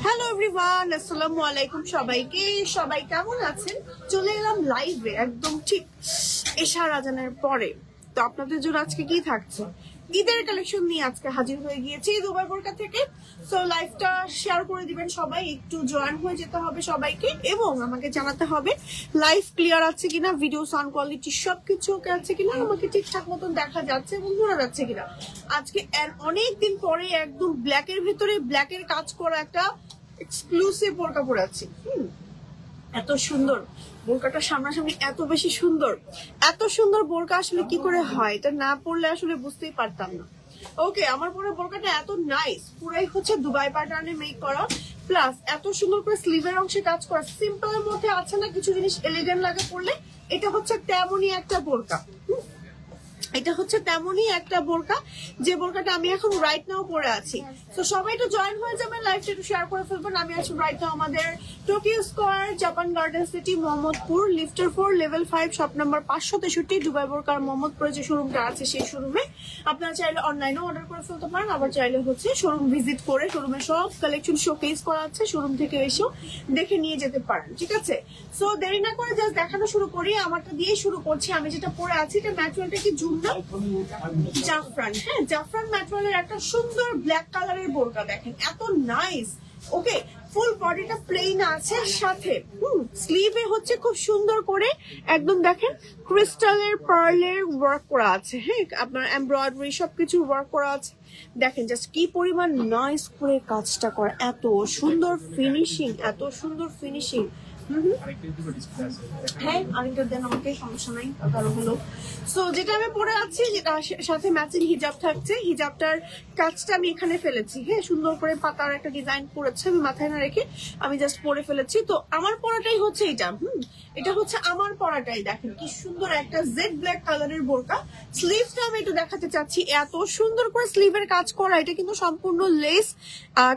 Hello everyone, আসসালামু আলাইকুম সবাইকে। সবাই কেমন আছেন? চলে এলাম লাইভে একদম ঠিক এশার আজানের পরে। তো আপনাদের জন্য আজকে কি থাকছে, ঈদের কালেকশন নিয়ে আজকে হাজির হয়ে গিয়েছি দুবাই বোরকা থেকে। সো লাইভটা শেয়ার করে দিবেন সবাই, একটু জয়েন হয়ে যেতে হবে সবাইকে, এবং আমাকে জানাতে হবে লাইভ ক্লিয়ার আছে কিনা, ভিডিও সাউন্ড কোয়ালিটি সবকিছু ওকে আছে কিনা, আমাকে ঠিকঠাক মতন দেখা যাচ্ছে এবং শোনা যাচ্ছে কিনা। আজকে অনেকদিন পরে একদম ব্ল্যাকের ভিতরে ব্ল্যাকের কাজ করা একটা এক্সক্লুসিভ বোরকা পরে আছি। এত সুন্দর বোরকাটা সামনাসামনি, এত বেশি সুন্দর, এত সুন্দর বোরকা আসলে কি করে হয়, এটা না পড়লে আসলে বুঝতেই পারতাম না। ওকে, আমার পরে বোরকাটা এত নাইস, পুরাই হচ্ছে দুবাই প্যাটার্নে মেক করা, প্লাস এত সুন্দর করে স্লিভের অংশে কাজ করা। সিম্পলের মধ্যে আছে না কিছু জিনিস এলিগেন্ট লাগে পড়লে, এটা হচ্ছে তেমনই একটা বোরকা। এটা হচ্ছে তেমনই একটা বোরকা, যে বোরকাটা আমি এখন রাইট নাও পরে আছি। তো সবাই একটু জয়েন হয়ে যাবেন, লাইভটা একটু শেয়ার করে ফেলবেন। আমি আছি রাইট নাও আমাদের Tokyo square, Japan garden city, Mohammadpur, লিফটার 4, লেভেল 5, শপ নাম্বার 563, দুবাই বোরকার মোহাম্মদপুরে যে শোরুমটা আছে সেই শোরুমে। আপনারা চাইলে অনলাইনেও অর্ডার করে ফেলতে পারেন, আবার চাইলে হচ্ছে শোরুম ভিজিট করে শোরুমে সব কালেকশন শোকেস করা আছে, শোরুম থেকে এসেও দেখে নিয়ে যেতে পারেন। ঠিক আছে, সো দেরি না করে জাস্ট দেখানো শুরু করি। আমারটা দিয়ে শুরু করছি। আমি যেটা পরে আছি এটা ম্যাটেরিয়ালটা কি জুম না, জাফরান। হ্যাঁ, জাফরান ম্যাটেরিয়ালের একটা সুন্দর ব্ল্যাক কালারের বোরকা, দেখেন এত নাইস। ওকে, ফুল বডিটা প্লেন আছে, সাথে স্লিভে হচ্ছে খুব সুন্দর করে একদম দেখেন ক্রিস্টালের পার্লের ওয়ার্ক করা আছে। হ্যাঁ, আপনার এমব্রয়ডারি সবকিছু ওয়ার্ক করা আছে। দেখেন জাস্ট কি পরিমাণ নাইস করে কাজটা করা, এত সুন্দর ফিনিশিং, এত সুন্দর ফিনিশিং। হ্যাঁ, আরেকটা দেন আমাকে, সমস্যা নাই। কারণ হলো সো যেটা আমি পরে আছি, যেটা সাথে ম্যাচিং হিজাব থাকছে, হিজাবটার কাজটা আমি এখানে ফেলেছি। হ্যাঁ, সুন্দর করে পাতার একটা ডিজাইন করেছে, আমি মাথায় না রেখে আমি জাস্ট পরে ফেলেছি। তো আমার পরাটাই হচ্ছে এটা। এটা হচ্ছে আমার পরাটাই। দেখেন কি সুন্দর একটা জেড ব্ল্যাক কালারের বোরকা। স্লিভটা আমি একটু দেখাতে চাচ্ছি, এত সুন্দর করে স্লিভের কাজ করা। এটা কিন্তু সম্পূর্ণ লেস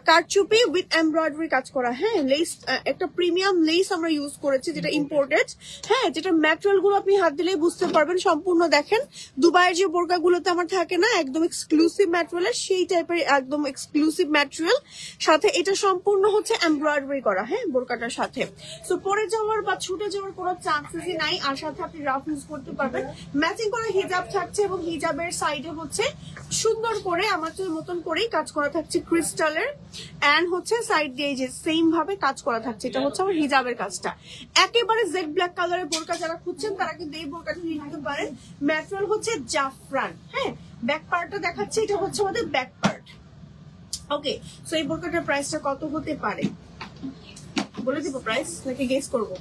কারচুপি উইথ এমব্রয়ডারি কাজ করা। হ্যাঁ, লেস একটা প্রিমিয়াম লেস আমরা ইউজ করেছি, যেটা ইম্পোর্টেড। হ্যাঁ, যেটা ম্যাটেরিয়াল গুলো আপনি হাত দিলেই বুঝতে পারবেন সম্পূর্ণ। দেখেন দুবাইয়ের যে বোরকা গুলোতে আমার থাকে না একদম এক্সক্লুসিভ ম্যাটেরিয়াল, সেই টাইপের একদম এক্সক্লুসিভ ম্যাটেরিয়াল, সাথে এটা সম্পূর্ণ হচ্ছে এমব্রয়ডারি করা। হ্যাঁ, বোরকাটার সাথে সো পরে যাওয়ার বা ছুটে যাওয়ার কোনো চান্সেসই নাই। আর সাথে আপনি রাফ ইউজ করতে পারবেন। ম্যাচিং করে হিজাব থাকছে, এবং হিজাবের সাইডে হচ্ছে সুন্দর করে আমাদের মতন করেই কাজ করা থাকছে ক্রিস্টালের, এন্ড হচ্ছে সাইড দিয়ে যে সেম ভাবে কাজ করা থাকছে। এটা হচ্ছে আমার হিজাবের কাজটা। একেবারে জেড ব্ল্যাক কালারের বোরকা যারা খুঁজছেন তারা কিন্তু এই বোরকাটা নিয়ে নিতে পারেন। ম্যাটেরিয়াল হচ্ছে জাফরান। হ্যাঁ, ব্যাক পার্টটা দেখাচ্ছে, এটা হচ্ছে আমাদের ব্যাক পার্ট। ওকে, সো এই বোরকাটার প্রাইসটা কত হতে পারে বলে দিব? প্রাইস নাকি গেস করবো?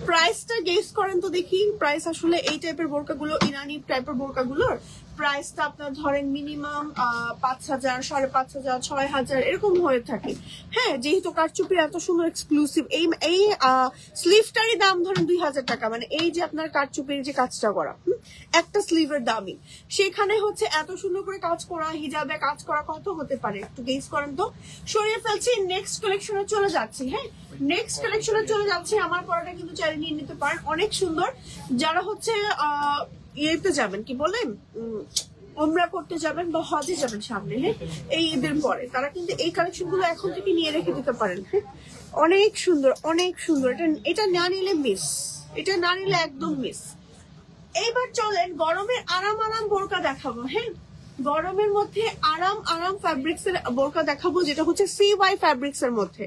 প্রাইসটা গেস করেন তো দেখি। প্রাইস আসলে এই টাইপের বোরকাগুলো, ইরানি টাইপের বোরকাগুলোর প্রাইসটা আপনার ধরেন মিনিমাম 5,000, 5,500, 6,000 এরকম হয়ে থাকে। হ্যাঁ, যেহেতু কারচুপির এত সুন্দর এক্সক্লুসিভ, এই স্লিভটারই দাম ধরেন 2,000 টাকা। মানে এই যে আপনার কারচুপির যে কাজটা করা, একটা স্লিভের দামই, সেখানে হচ্ছে এত সুন্দর করে কাজ করা, হিজাবে কাজ করা, কত হতে পারে একটু গেস করেন তো। সরিয়ে ফেলছি, নেক্সট কালেকশনে চলে যাচ্ছি। হ্যাঁ, নেক্সট কালেকশনে চলে যাচ্ছি। আমার পরাটা কিন্তু চাইলে নিয়ে নিতে পারেন, অনেক সুন্দর। যারা হচ্ছে ইয়েতে যাবেন, কি বলেন, ওমরা করতে যাবেন বা হজে যাবেন সামনে, হ্যাঁ, এই ঈদের পরে, তারা কিন্তু এই কালেকশন গুলো এখন থেকে নিয়ে রেখে দিতে পারেন। হ্যাঁ, অনেক সুন্দর, অনেক সুন্দর। এটা না নিলে মিস, এটা না নিলে একদম মিস। এইবার চলেন গরমের আরাম আরাম বোরকা দেখাবো। হ্যাঁ, গরমের মধ্যে আরাম আরাম ফ্যাব্রিক্স এর বোরকা দেখাবো, যেটা হচ্ছে CY ফ্যাব্রিক্স এর মধ্যে।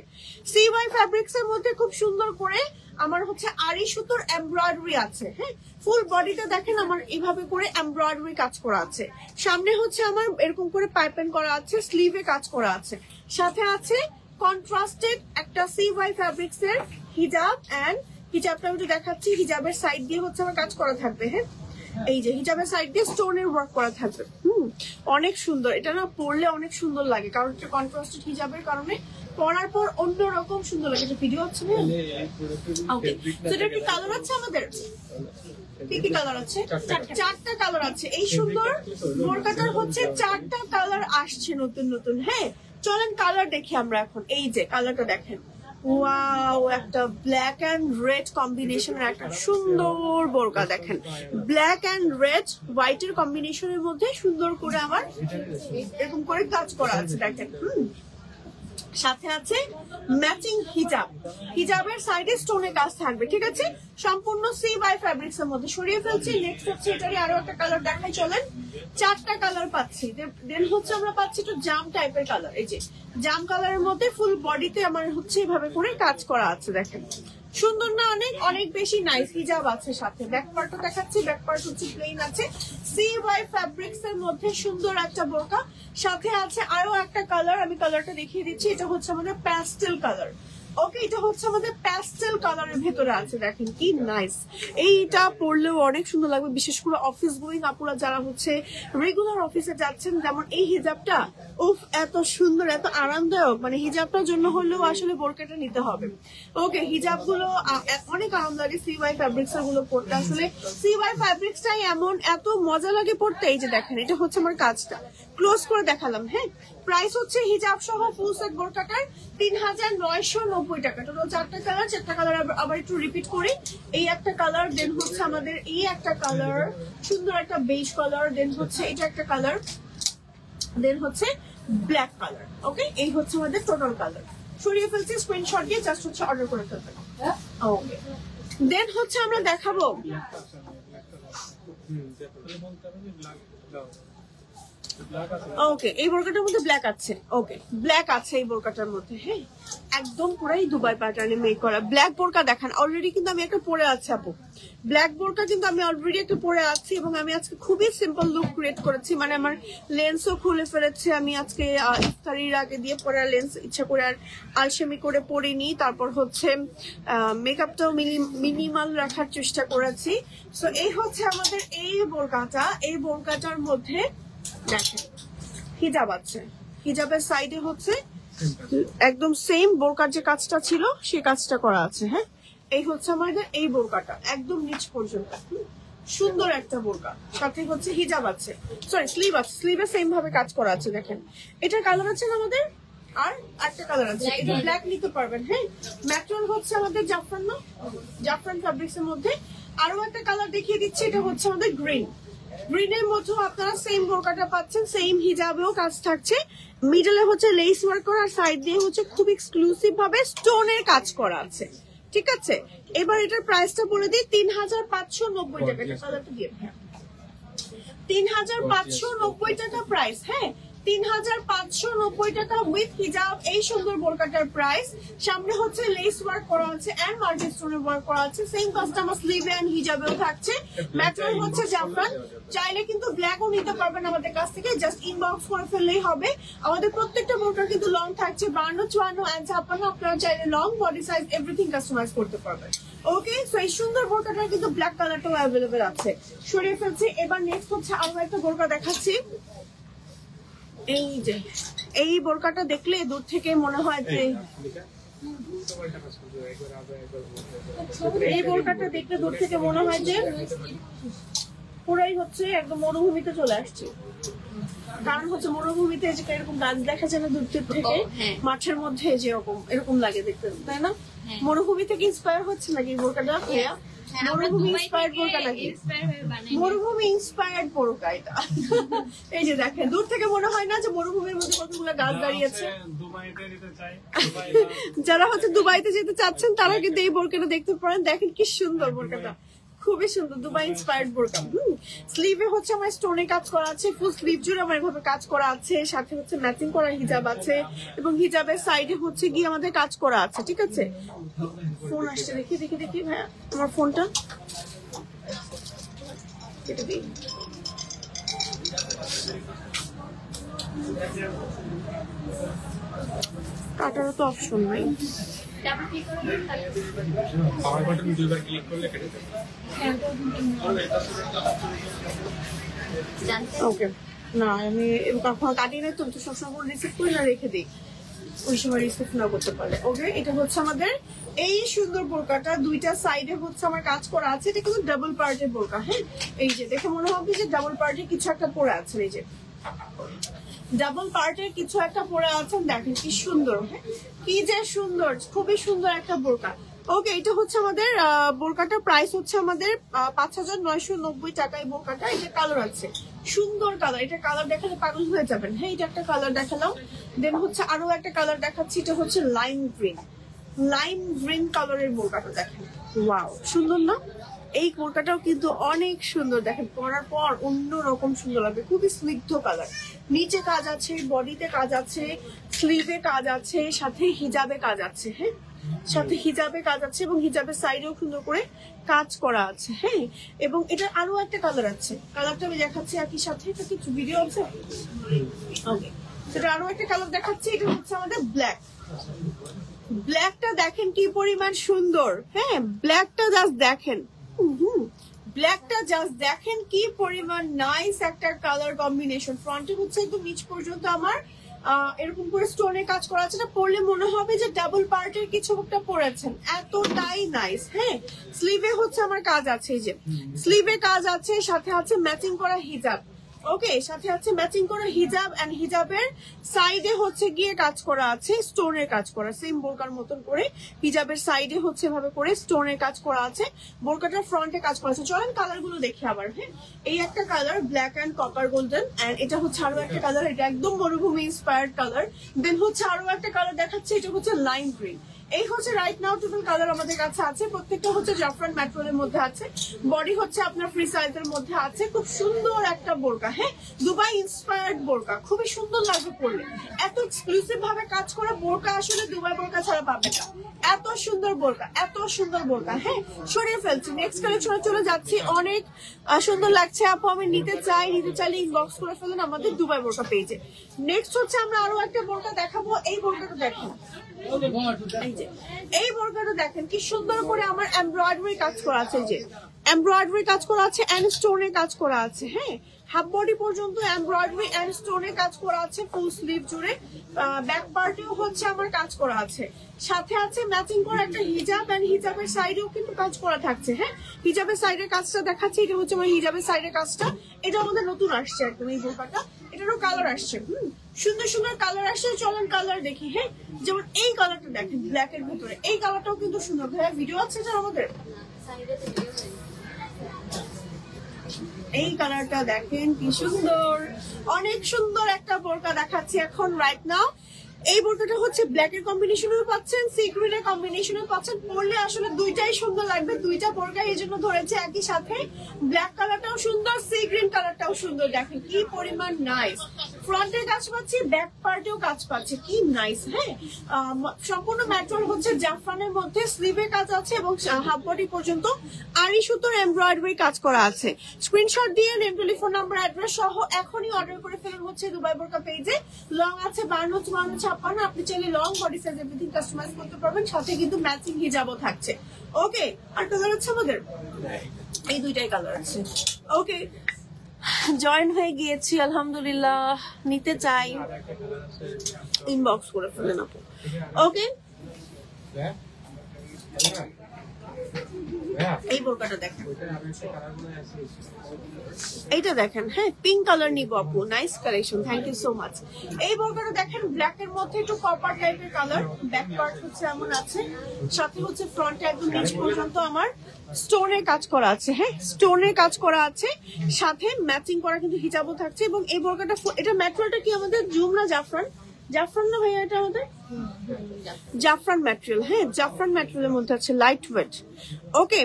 CY ফ্যাব্রিক্স এর মধ্যে খুব সুন্দর করে আমার হচ্ছে আড়ি সুতোর এমব্রয়ডারি আছে। হ্যাঁ, ফুল বডিটা দেখেন আমার এভাবে করে এমব্রয়ডারি কাজ করা আছে। সামনে হচ্ছে আমার এরকম করে পাইপেন করা আছে, স্লিভে কাজ করা আছে, সাথে আছে কন্ট্রাস্টেড একটা CY ফ্যাব্রিক্স এর হিজাব। এন্ড হিজাবটা একটু দেখাচ্ছি, হিজাবের সাইড দিয়ে হচ্ছে আমার কাজ করা থাকবে। হ্যাঁ, এই যে হিজাবের সাইড দিয়ে স্টোনের ওয়ার্ক করা থাকবে। অনেক সুন্দর। এটা না পরলে অনেক সুন্দর লাগে, কারণ এটা কন্ট্রাস্টেড হিজাবের কারণে পরার পর অন্যরকম সুন্দর লাগে। এটা ভিডিও হচ্ছে না? ওকে, তো এটা কি কালার আছে আমাদের? কি কি কালার আছে? 4টা কালার আছে। এই সুন্দর বোরকাটার হচ্ছে 4টা কালার আসছে নতুন নতুন। হ্যাঁ, চলেন কালার দেখি আমরা এখন। এই যে কালারটা দেখেন, ওয়াও, একটা ব্ল্যাক এন্ড রেড কম্বিনেশনের একটা সুন্দর বোরকা দেখেন, ব্ল্যাক এন্ড রেড হোয়াইটের কম্বিনেশনের মধ্যে সুন্দর করে আমার এরকম করে কাজ করা আছে দেখেন। সাথে আছে ম্যাচিং হিজাব, হিজাবের সাইডে স্টোনের কাজ থাকবে, ঠিক আছে, সম্পূর্ণ CY ফ্যাব্রিক্স এর মধ্যে। সরিয়ে ফেলছি, নেক্সট হচ্ছে এটারই আরো একটা কালার দেখাই, চলেন। 4টা কালার পাচ্ছি, দেন হচ্ছে আমরা পাচ্ছি একটু জাম টাইপের কালার। এই যে জাম কালারের মধ্যে ফুল বডিতে আমার হচ্ছে এভাবে করে কাজ করা আছে দেখেন, সুন্দর না? অনেক অনেক বেশি নাইস। হিজাব আছে সাথে, ব্যাক পার্টও দেখাচ্ছি, ব্যাক পার্ট হচ্ছে প্লেন আছে, CY ফ্যাব্রিক্স এর মধ্যে সুন্দর একটা বোরকা। সাথে আছে আরো একটা কালার, আমি কালারটা দেখিয়ে দিচ্ছি, এটা হচ্ছে আমাদের প্যাস্টেল কালার। ওকে, এটা হচ্ছে আমাদের প্যাস্টেল কালারের ভেতরে আছে দেখেন, কি নাইস। এইটা পরলেও অনেক সুন্দর লাগবে, বিশেষ করে অফিস গোয়িং আপুরা যারা হচ্ছে রেগুলার অফিসে যাচ্ছেন, যেমন এই হিজাবটা, উফ এত সুন্দর, এত আরামদায়ক, মানে হিজাবটার জন্য হলেও আসলে বোরকাটা নিতে হবে। ওকে, হিজাব গুলো অনেক আরাম লাগে CY ফ্যাব্রিক্স এর গুলো পড়তে, আসলে CY ফ্যাব্রিক্সটাই এমন, এত মজা লাগে পড়তে। এই যে দেখেন, এটা হচ্ছে আমার কাজটা ক্লোজ করে দেখালাম। হ্যাঁ, প্রাইস হচ্ছে হিজাব সহ ফুল সেট বোরকাটার 3990 টাকা। টোটাল 4টা কালার, 4টা কালার আবার একটু রিপিট করি। এই একটা কালার, দেন হচ্ছে আমাদের এই একটা কালার, সুন্দর একটা বেজ কালার, দেন হচ্ছে এটা একটা কালার, দেন হচ্ছে ব্ল্যাক কালার। ওকে, এই হচ্ছে আমাদের টোটাল কালার। সরিয়ে ফেলছি, স্ক্রিনশট দিয়ে জাস্ট হচ্ছে অর্ডার করে ফেলবেন। ওকে, দেন হচ্ছে আমরা দেখাবো ওকে, এই বোরকাটার মধ্যে ব্ল্যাক আছে। ওকে, ব্ল্যাক আছে এই বোরকাটার মধ্যে। হ্যাঁ, একদম পুরাই দুবাই প্যাটার্নে মেক করা ব্ল্যাক বোরকা দেখেন। অলরেডি কিন্তু আমি একটা পরে আছি আপু, ব্ল্যাক বোরকা কিন্তু আমি অলরেডি একটা পরে আছি, এবং আমি আজকে খুবই সিম্পল লুক ক্রিয়েট করেছি, মানে আমার লেন্সও খুলে ফেলেছে। আমি আজকে ইফতারির আগে দিয়ে পরে লেন্স ইচ্ছা করে আর আলসেমি করে পরিনি। তারপর হচ্ছে মেকআপটাও মিনিমাল রাখার চেষ্টা করেছি। সো এই হচ্ছে আমাদের এই বোরকাটা। এই বোরকাটার মধ্যে দেখেন হিজাব আছে, হিজাবের সাইডে হচ্ছে একদম সেম বোরকার যে কাজটা ছিল সেই কাজটা করা আছে। হ্যাঁ, এই হচ্ছে আমাদের এই বোরকাটা একদম নিচ পর্যন্ত, সুন্দর একটা বোরকা। সাথে হচ্ছে হিজাব আছে, সরি স্লিভ আছে, স্লিভে সেম ভাবে কাজ করা আছে দেখেন। এটার কালার আছে না আমাদের, আর একটা কালার আছে, এটা ব্ল্যাক নিতে পারবেন। হ্যাঁ, ম্যাটেরিয়াল হচ্ছে আমাদের জাফরান, না জাফরান ফ্যাব্রিক্স এর মধ্যে। আরো একটা কালার দেখিয়ে দিচ্ছি, এটা হচ্ছে আমাদের গ্রিন। গ্রিনের মধ্যেও আপনারা সেম বোরকাটা পাচ্ছেন, সেম হিজাবেও কাজ থাকছে, মিডলে হচ্ছে লেস ওয়ার্ক করা, সাইড দিয়ে হচ্ছে খুব এক্সক্লুসিভ ভাবে স্টোনের কাজ করা আছে, ঠিক আছে। এবার এটার প্রাইসটা বলে দিই, 3590 টাকা। কালারটা দিয়ে 3590 টাকা প্রাইস। হ্যাঁ, 3590 টাকা উইথ হিজাব। এই সুন্দর বোরকাটার প্রাইস, সামনে হচ্ছে লেস ওয়ার্ক করা আছে এন্ড মাল্টি স্টোনের ওয়ার্ক করা আছে, সেম কাস্টমার স্লিভে এন্ড হিজাবেও থাকছে। ম্যাটেরিয়াল হচ্ছে জাফরান। চাইলে কিন্তু ব্ল্যাকও নিতে পারবেন আমাদের কাছ থেকে, জাস্ট ইনবক্স করে ফেললেই হবে। আমাদের প্রত্যেকটা বোরকা কিন্তু লং থাকছে 52, 54 এন্ড 56। আপনারা চাইলে long, body size everything customise করতে পারবেন। ওকে, সো এই সুন্দর বোরকাটা কিন্তু ব্ল্যাক কালারটাও অ্যাভেলেবেল আছে। সরিয়ে ফেলছি। এবার নেক্সট হচ্ছে আরো একটা বোরকা দেখাচ্ছি। এই যে এই বোরকাটা দেখলে দূর থেকে মনে হয় যে, এই বোরকাটা দেখলে দূর থেকে মনে হয় যে পুরাই হচ্ছে একদম মরুভূমিতে চলে আসছে। কারণ হচ্ছে মরুভূমিতে যে এরকম গাছ দেখা যায় না দূর থেকে, মাঠের মধ্যে যেরকম এরকম লাগে দেখতে, তাই না? মরুভূমি থেকে ইন্সপায়ার হচ্ছে নাকি বোরকাটা? মরুভূমি ইন্সপায়ার্ড বোরকা নাকি? মরুভূমি ইন্সপায়ার্ড বোরকা এটা। এই যে দেখেন, দূর থেকে মনে হয় না যে মরুভূমির মধ্যে কতগুলো গাছ দাঁড়িয়েছে। যারা হচ্ছে দুবাইতে যেতে চাচ্ছেন তারা কিন্তু এই বোরকাটা দেখতে পারেন। দেখেন কি সুন্দর বোরকাটা, খুবই সুন্দর, দুবাই ইন্সপায়ার্ড বোরকা। স্লিভে হচ্ছে আমার স্টোনে কাজ করা আছে, ফুল স্লিভ জুড়ে আমার এভাবে কাজ করা আছে, সাথে হচ্ছে ম্যাচিং করা হিজাব আছে, এবং হিজাবের সাইডে হচ্ছে গিয়ে আমাদের কাজ করা আছে, ঠিক আছে। ফোন আসছে, দেখি দেখি দেখি ভাইয়া আমার ফোনটা কেটে দিই। কাটারও তো অপশন নাই। ওকে, না আমি কখনো কাটিয়ে নাই তো, সবসময় রিসিভ করি না, রেখে দিই, ওই সময় রিসিভ না করতে পারলে। ওকে, এটা হচ্ছে আমাদের এই সুন্দর বোরকাটা, দুইটা সাইডে হচ্ছে আমার কাজ করা আছে। এটা কিন্তু ডাবল পার্টের বোরকা। হ্যাঁ, এই যে দেখে মনে হবে যে ডাবল পার্টে কিছু একটা পরে আছে। এই যে ডাবল পার্টের কিছু একটা পরে আছেন, দেখেন কি সুন্দর, কি যে সুন্দর, খুবই সুন্দর একটা বোরকা। ওকে, এটা হচ্ছে আমাদের বোরকাটার প্রাইস হচ্ছে আমাদের ৫,৯৯০ টাকা। এই বোরকাটা, এটা কালার আছে, সুন্দর কালার, এটা কালার দেখালে পাগল হয়ে যাবেন। হ্যাঁ, এটা একটা কালার দেখালাম, দেন হচ্ছে আরো একটা কালার দেখাচ্ছি, এটা হচ্ছে লাইম গ্রিন কালারের বোরকাটা দেখেন, ওয়াও সুন্দর না? এই বোরকাটাও কিন্তু অনেক সুন্দর, দেখেন পরার পর অন্যরকম সুন্দর লাগবে, খুবই স্নিগ্ধ কালার। নিচে কাজ আছে, বডিতে কাজ আছে, স্লিভে কাজ আছে, সাথে হিজাবে কাজ আছে। হ্যাঁ, সাথে হিজাবে কাজ আছে এবং হিজাবের সাইডেও সুন্দর করে কাজ করা আছে। হ্যাঁ, এবং এটার আরো একটা কালার আছে, কালারটা আমি দেখাচ্ছি একই সাথে। এটা কিছু ভিডিও আছে, ওকে, সেটা আরো একটা কালার দেখাচ্ছি। এটা হচ্ছে আমাদের ব্ল্যাকটা দেখেন কি পরিমাণ সুন্দর। হ্যাঁ, ব্ল্যাকটা জাস্ট দেখেন, ব্ল্যাকটা জাস্ট দেখেন কি পরিমাণ নাইস একটা কালার কম্বিনেশন। ফ্রন্টে হচ্ছে একদম নিচ পর্যন্ত আমার এরকম করে স্টোনে কাজ করা আছে, না পরলে মনে হবে যে ডাবল পার্টের কিছু একটা পরেছেন, এতটাই নাইস। হ্যাঁ, স্লিভে হচ্ছে আমার কাজ আছে, এই যে স্লিভে কাজ আছে, সাথে আছে ম্যাচিং করা হিজাব। ওকে, সাথে আছে ম্যাচিং করা হিজাব, এন্ড হিজাবের সাইডে হচ্ছে গিয়ে কাজ করা আছে, স্টোনের কাজ করা, সেম বোরকার মতন করে হিজাবের সাইডে হচ্ছে ভাবে করে স্টোনের কাজ করা আছে, বোরকাটার ফ্রন্টে কাজ করা আছে। চলেন কালার গুলো দেখি আবার। হ্যাঁ, এই একটা colour black and copper golden, and এটা হচ্ছে আরো একটা কালার, এটা একদম মরুভূমি ইন্সপায়ার্ড কালার। দেন হচ্ছে আরো একটা কালার দেখাচ্ছে, এটা হচ্ছে লাইম গ্রিন। এই হচ্ছে রাইট নাও টোটাল কালার আমাদের কাছে আছে, প্রত্যেকটা হচ্ছে জাফরান ম্যাটেরিয়ালের মধ্যে আছে, বডি হচ্ছে আপনার ফ্রি সাইজের মধ্যে আছে। খুব সুন্দর একটা বোরকা, হ্যাঁ, দুবাই ইন্সপায়ার্ড বোরকা, খুবই সুন্দর লাগবে পরলে। এত এক্সক্লুসিভ ভাবে কাজ করা বোরকা আসলে দুবাই বোরকা ছাড়া পাবে না, এত সুন্দর বোরকা, এত সুন্দর বোরকা। হ্যাঁ, সরিয়ে ফেলছি, নেক্সট কালেকশনে চলে যাচ্ছি। অনেক সুন্দর লাগছে আপু, আমি নিতে চাইলে ইনবক্স করে ফেলুন আমাদের দুবাই বোরকা পেজে। নেক্সট হচ্ছে আমরা আরো একটা বোরকা দেখাবো, এই বোরকাটা দেখেন, এই বোরকাটা দেখেন কি সুন্দর করে আমার এমব্রয়ডারি কাজ করা আছে, যে এমব্রয়ডারি কাজ করা আছে এন্ড স্টোনে কাজ করা আছে। হ্যাঁ, হাফ বডি পর্যন্ত এমব্রয়ডারি এন্ড স্টোনে কাজ করা আছে, ফুল স্লিভ জুড়ে, ব্যাক পার্টেও হচ্ছে আমার কাজ করা আছে, সাথে আছে ম্যাচিং করা একটা হিজাব, এন্ড হিজাবের সাইডেও কিন্তু কাজ করা থাকছে। হ্যাঁ, হিজাবের সাইডের কাজটা দেখাচ্ছি, এটা হচ্ছে আমার হিজাবের সাইডের কাজটা, এটা আমাদের নতুন আসছে একদম এই বোরকাটা, এটারও কালার আসছে, সুন্দর সুন্দর কালার আসছে। চলেন কালার দেখি। হ্যাঁ, যেমন এই কালারটা দেখেন ব্ল্যাক এর ভিতরে, এই কালারটাও কিন্তু সুন্দর। ভাইয়া ভিডিও আছে এটা আমাদের, এই কালারটা দেখেন কি সুন্দর, অনেক সুন্দর একটা বোরকা দেখাচ্ছি এখন রাইট নাও। এই বোরকাটা হচ্ছে ব্ল্যাক এর কম্বিনেশনেও পাচ্ছেন, সি গ্রিন এর কম্বিনেশনেও পাচ্ছেন, পরলে আসলে দুইটাই সুন্দর লাগবে, দুইটা বোরকা এই জন্য ধরেছে একই সাথে। ব্ল্যাক কালারটাও সুন্দর, সি গ্রিন কালারটাও সুন্দর, দেখেন কি পরিমাণ নাইস। ফ্রন্টের কাজ পাচ্ছি, ব্যাক পার্টেও কাজ পাচ্ছি, কি নাইস। হ্যাঁ, সম্পূর্ণ ম্যাটেরিয়াল হচ্ছে জাফরানের মধ্যে, স্লিভে কাজ আছে এবং হাফ বডি পর্যন্ত আড়ি সুতোর এমব্রয়ডারি কাজ করা আছে। স্ক্রিনশট দিয়ে নেম, টেলিফোন নাম্বার, অ্যাড্রেস সহ এখনই অর্ডার করে ফেলুন হচ্ছে দুবাই বোরকা পেজে। লং আছে 52, 54, আপনি চাইলে long body size everything customise করতে পারবেন, সাথে কিন্তু ম্যাচিং হিজাবও থাকছে। ওকে, আর কালার আছে আমাদের, এই দুইটাই কালার আছে। ওকে, জয়েন হয়ে গিয়েছি আলহামদুলিল্লাহ, নিতে চাই ইনবক্স করে ফেলেন আপু। ওকে, এই বোরকাটা দেখেন, এইটা দেখেন। হ্যাঁ, পিঙ্ক কালার নিব আপু, nice collection, thank you so much. এই বোরকাটা দেখেন ব্ল্যাক এর মধ্যে একটু কপার টাইপের কালার, ব্যাক পার্ট হচ্ছে এমন আছে, সাথে হচ্ছে ফ্রন্টে একদম নিচ পর্যন্ত আমার স্টোনের কাজ করা আছে। হ্যাঁ, স্টোনের কাজ করা আছে, সাথে ম্যাচিং করা কিন্তু হিজাবও থাকছে। এবং এই বোরকাটা, এটা ম্যাটেরিয়ালটা কি আমাদের জুম না জাফরান? জাফরান না ভাইয়া, এটা আমাদের জাফরান ম্যাটেরিয়াল। হ্যাঁ, জাফরান ম্যাটেরিয়ালের মধ্যে আছে, লাইট ওয়েট। ওকে,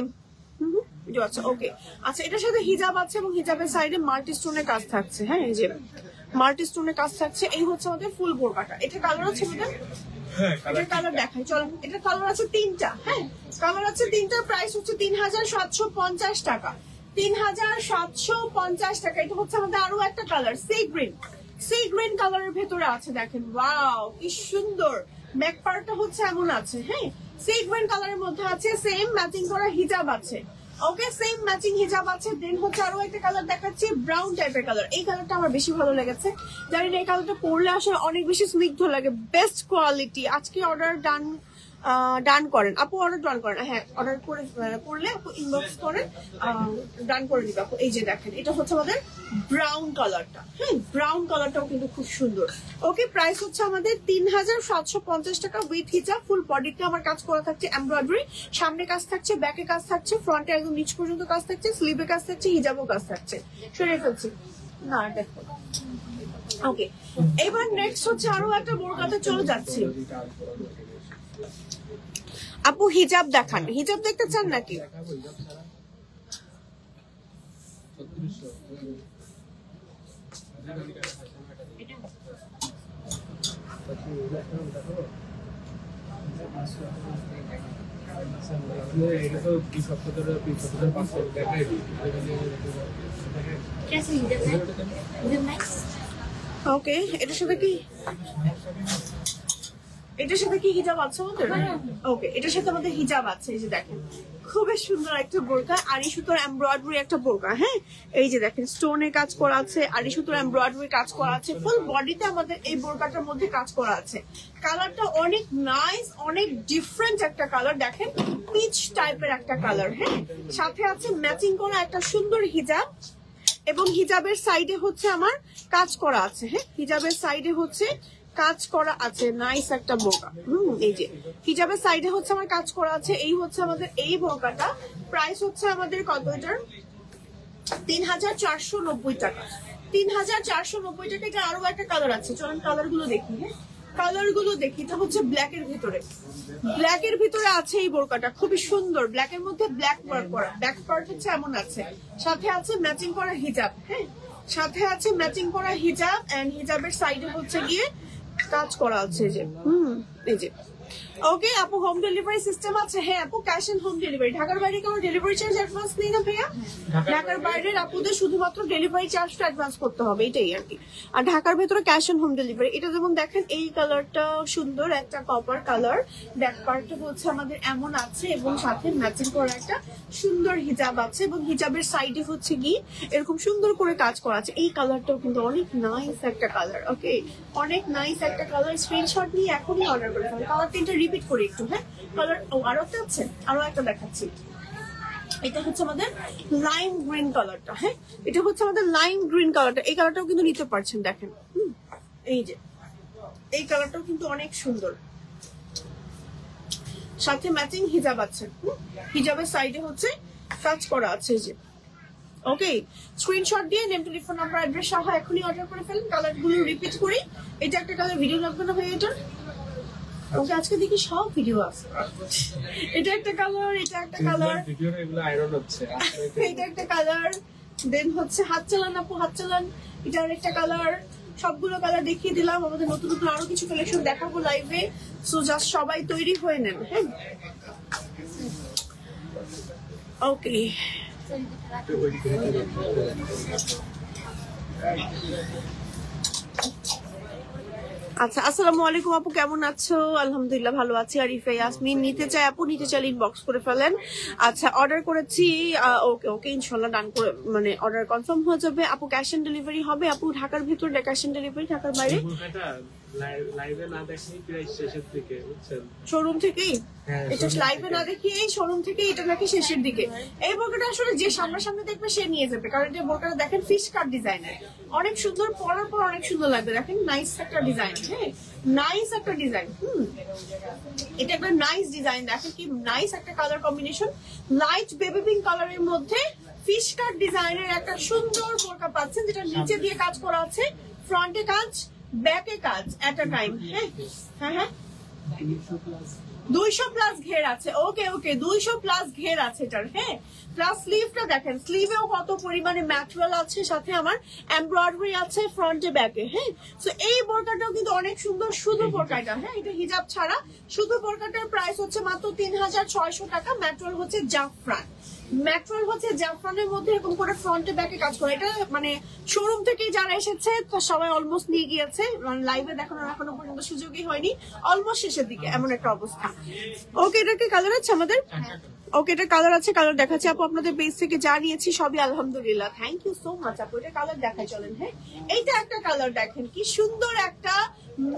আচ্ছা ওকে, আচ্ছা এটার সাথে হিজাব আছে এবং হিজাবের সাইডে মাল্টি স্টোনের কাজ থাকছে। হ্যাঁ, এই যে মাল্টি স্টোনের কাজ থাকছে। এই হচ্ছে আমাদের ফুল বোরকাটা। এটা কালার আছে আমাদের, এটার কালার দেখাই চলেন। এটার কালার আছে 3টা। হ্যাঁ, কালার আছে 3টা, প্রাইস হচ্ছে 3750 টাকা, 3750 টাকা। এটা হচ্ছে আমাদের আরো একটা কালার, সি গ্রিন কালারের ভেতরে আছে, দেখেন ওয়াও কি সুন্দর। ব্যাক পার্টটা হচ্ছে এমন আছে। হ্যাঁ, সি গ্রিন কালারের মধ্যে আছে, সেম ম্যাচিং করা হিজাব আছে। ওকে, সেম ম্যাচিং হিজাব আছে। দেন হচ্ছে আরো একটা কালার দেখাচ্ছি, ব্রাউন টাইপের কালার। এই কালারটা আমার বেশি ভালো লেগেছে, জানি না এই কালারটা পরলে আসলে অনেক বেশি স্নিগ্ধ লাগে, বেস্ট কোয়ালিটি। আজকে অর্ডার ডান ডান করেন আপু, অর্ডার ডান করেন, হ্যাঁ অর্ডার করলে আপু ইনবক্স করেন, ডান করে দিবে আপু। এই যে দেখেন এটা হচ্ছে আমাদের ব্রাউন কালারটা, হ্যাঁ ব্রাউন কালারটাও কিন্তু খুব সুন্দর। ওকে, প্রাইস হচ্ছে আমাদের 3750 টাকা উইথ হিজাব। ফুল বডিতে আমার কাজ করা থাকছে এমব্রয়ডারি, সামনে কাজ থাকছে, ব্যাকে কাজ থাকছে, ফ্রন্টে একদম নিচ পর্যন্ত কাজ থাকছে, স্লিভে কাজ থাকছে, হিজাবও কাজ থাকছে। সরিয়ে ফেলছি না দেখো। ওকে, এবার নেক্সট হচ্ছে আরো একটা বোরকাতে চলে যাচ্ছি। আপু হিজাব দেখান, হিজাব দেখতে চান নাকি? ওকে, এটার সাথে কি হিজাব আছে আমাদের? ওকে, এটার সাথে আমাদের হিজাব আছে। এই যে দেখেন খুবই সুন্দর একটা বোরকা, আড়ি সুতোর এমব্রয়ডারি একটা বোরকা, হ্যাঁ এই যে দেখেন স্টোনের কাজ করা আছে, আড়ি সুতোর এমব্রয়ডারি কাজ করা আছে, ফুল বডিতে আমাদের এই বোরকাটার মধ্যে কাজ করা আছে। কালারটা অনেক নাইস, অনেক ডিফারেন্ট একটা কালার, দেখেন পিচ টাইপের একটা কালার, হ্যাঁ সাথে আছে ম্যাচিং করা একটা সুন্দর হিজাব, এবং হিজাবের সাইডে হচ্ছে আমার কাজ করা আছে, হ্যাঁ হিজাবের সাইডে হচ্ছে কাজ করা আছে, নাইস একটা বোরকা। এই যে হিজাবের সাইডে হচ্ছে আমার কাজ করা আছে। এই হচ্ছে আমাদের এই বোরকাটা, প্রাইস হচ্ছে আমাদের কত, এটার 3490 টাকা। 3490 টাকা। এটা আরো একটা কালার আছে, চলুন কালার গুলো দেখি। হ্যাঁ কালার গুলো দেখি। এটা হচ্ছে ব্ল্যাকের ভিতরে, ব্ল্যাকের ভিতরে আছে এই বোরকাটা, খুবই সুন্দর, ব্ল্যাকের মধ্যে ব্ল্যাক ওয়ার্ক করা, ব্যাক পার্ট হচ্ছে এমন আছে, সাথে আছে ম্যাচিং করা হিজাব, হ্যাঁ সাথে আছে ম্যাচিং করা হিজাব, এন্ড হিজাবের সাইডে হচ্ছে গিয়ে কাজ করা আছে। যে এই যে ওকে আপু, হোম ডেলিভারি সিস্টেম আছে? হ্যাঁ আপু, ক্যাশ এন্ড হোম ডেলিভারি। ঢাকার বাইরে কোনো ডেলিভারি চার্জ অ্যাডভান্স নেই না ভাইয়া? ঢাকার বাইরের আপুদের শুধুমাত্র ডেলিভারি চার্জটা অ্যাডভান্স করতে হবে, এটাই আর কি। আর ঢাকার ভেতরে ক্যাশ এন্ড হোম ডেলিভারি। এটা যেমন দেখেন এই কালারটা সুন্দর, একটা কপার কালার, ব্যাক পার্টটা হচ্ছে আমাদের এমন আছে, এবং সাথে ম্যাচিং করা একটা সুন্দর হিজাব আছে, এবং হিজাবের সাইডে হচ্ছে কি এরকম সুন্দর করে কাজ করা আছে। এই কালারটাও কিন্তু অনেক নাইস একটা কালার। ওকে, অনেক নাইস একটা কালার। স্ক্রিনশট নিয়ে এখনই অর্ডার করে ফেলেন। কালার তিনটা রিপিট করি একটু, হ্যাঁ কালার আরো একটা আছে, আরো একটা দেখাচ্ছি। এটা হচ্ছে আমাদের লাইম গ্রিন কালারটা, হ্যাঁ এটা হচ্ছে আমাদের লাইম গ্রিন কালারটা। এই কালারটাও কিন্তু নিতে পারছেন, দেখেন এই যে এই কালারটাও কিন্তু অনেক সুন্দর, সাথে ম্যাচিং হিজাব আছে, হিজাবের সাইডে হচ্ছে কাজ করা আছে। এই যে ওকে, স্ক্রিনশট দিয়ে নেম, টেলিফোন নাম্বার, অ্যাড্রেস সহ এখনই অর্ডার করে ফেলেন। কালার গুলো রিপিট করি। এটা একটা কালার, ভিডিও লাগবে না ভাই এটা? ওকে, আজকে দেখি সব ভিডিও আছে। এটা একটা কালার, এটা একটা কালার, এটা একটা কালার, দেন হচ্ছে হাত চালান আপু, হাত চালান, এটা আরেকটা কালার। সবগুলো কালার দেখিয়ে দিলাম। আমাদের নতুন নতুন আরো কিছু কালেকশন দেখাবো লাইভে, সো জাস্ট সবাই তৈরি হয়ে নেন। হ্যাঁ ওকে, আচ্ছা আসসালামু আলাইকুম আপু, কেমন আছো? আলহামদুলিল্লাহ ভালো আছি। আরিফা ইয়াসমিন নিতে চাই আপু, নিতে চাইলে ইনবক্স করে ফেলেন। আচ্ছা অর্ডার করেছি, ওকে ওকে ইনশাল্লাহ ডান করে, মানে অর্ডার কনফার্ম হয়ে যাবে আপু। ক্যাশ অন ডেলিভারি হবে আপু? ঢাকার ভিতরে ক্যাশ অন ডেলিভারি, ঢাকার বাইরে লাইভে না দেখি প্রাইস শেষের দিকে, বুঝছেন? শোরুম থেকেই এটা লাইভে না দেখি এই শোরুম থেকে এটা নাকি শেষের দিকে। এই বোরকাটা আসলে যে সামনাসামনি দেখবে সে নিয়ে যাবে, কারণ এটা বোরকাটা দেখেন ফিশ কাট ডিজাইনের, অনেক সুন্দর, পরার পর অনেক সুন্দর লাগবে। দেখেন নাইস একটা ডিজাইন, হ্যাঁ নাইস একটা ডিজাইন। এটা একটা নাইস ডিজাইন, দেখেন কি নাইস একটা colour combination, light baby pink কালারের মধ্যে ফিশ কাট ডিজাইনের একটা সুন্দর বোরকা পাচ্ছেন, যেটা নিচে দিয়ে কাজ করা আছে, ফ্রন্টে কাজ, ব্যাকে কাজ এট আ টাইম। হ্যাঁ হ্যাঁ হ্যাঁ 200 প্লাস ঘের আছে। ওকে ওকে 200 প্লাস ঘের আছে এটার, হ্যাঁ প্লাস স্লিভটা দেখেন, স্লিভেও কত পরিমাণে ম্যাটেরিয়াল আছে, সাথে আমার এমব্রয়ডারি আছে ফ্রন্টে ব্যাকে। হ্যাঁ তো এই বোরকাটাও কিন্তু অনেক সুন্দর, শুধু বোরকাটা, হ্যাঁ এটা হিজাব ছাড়া শুধু বোরকাটার প্রাইস হচ্ছে মাত্র 3600 টাকা। ম্যাটেরিয়াল হচ্ছে জাফরান, ম্যাটেরিয়াল হচ্ছে জাফরানের মধ্যে এরকম করে ফ্রন্টে ব্যাকে কাজ করে। এটা মানে শোরুম থেকে যারা এসেছে তো সবাই অলমোস্ট নিয়ে গিয়েছে, লাইভে দেখানোর এখনো পর্যন্ত সুযোগই হয়নি, অলমোস্ট শেষের দিকে এমন একটা অবস্থা। ওকে এটা কি কালার আছে আমাদের? ওকে এটা কালার আছে, কালার দেখাচ্ছি আপু। আপনাদের পেজ থেকে যা নিয়েছি সবই আলহামদুলিল্লাহ, থ্যাংক ইউ সো মাচ আপু। এটা কালার দেখাই চলেন। হ্যাঁ এইটা একটা কালার দেখেন কি সুন্দর একটা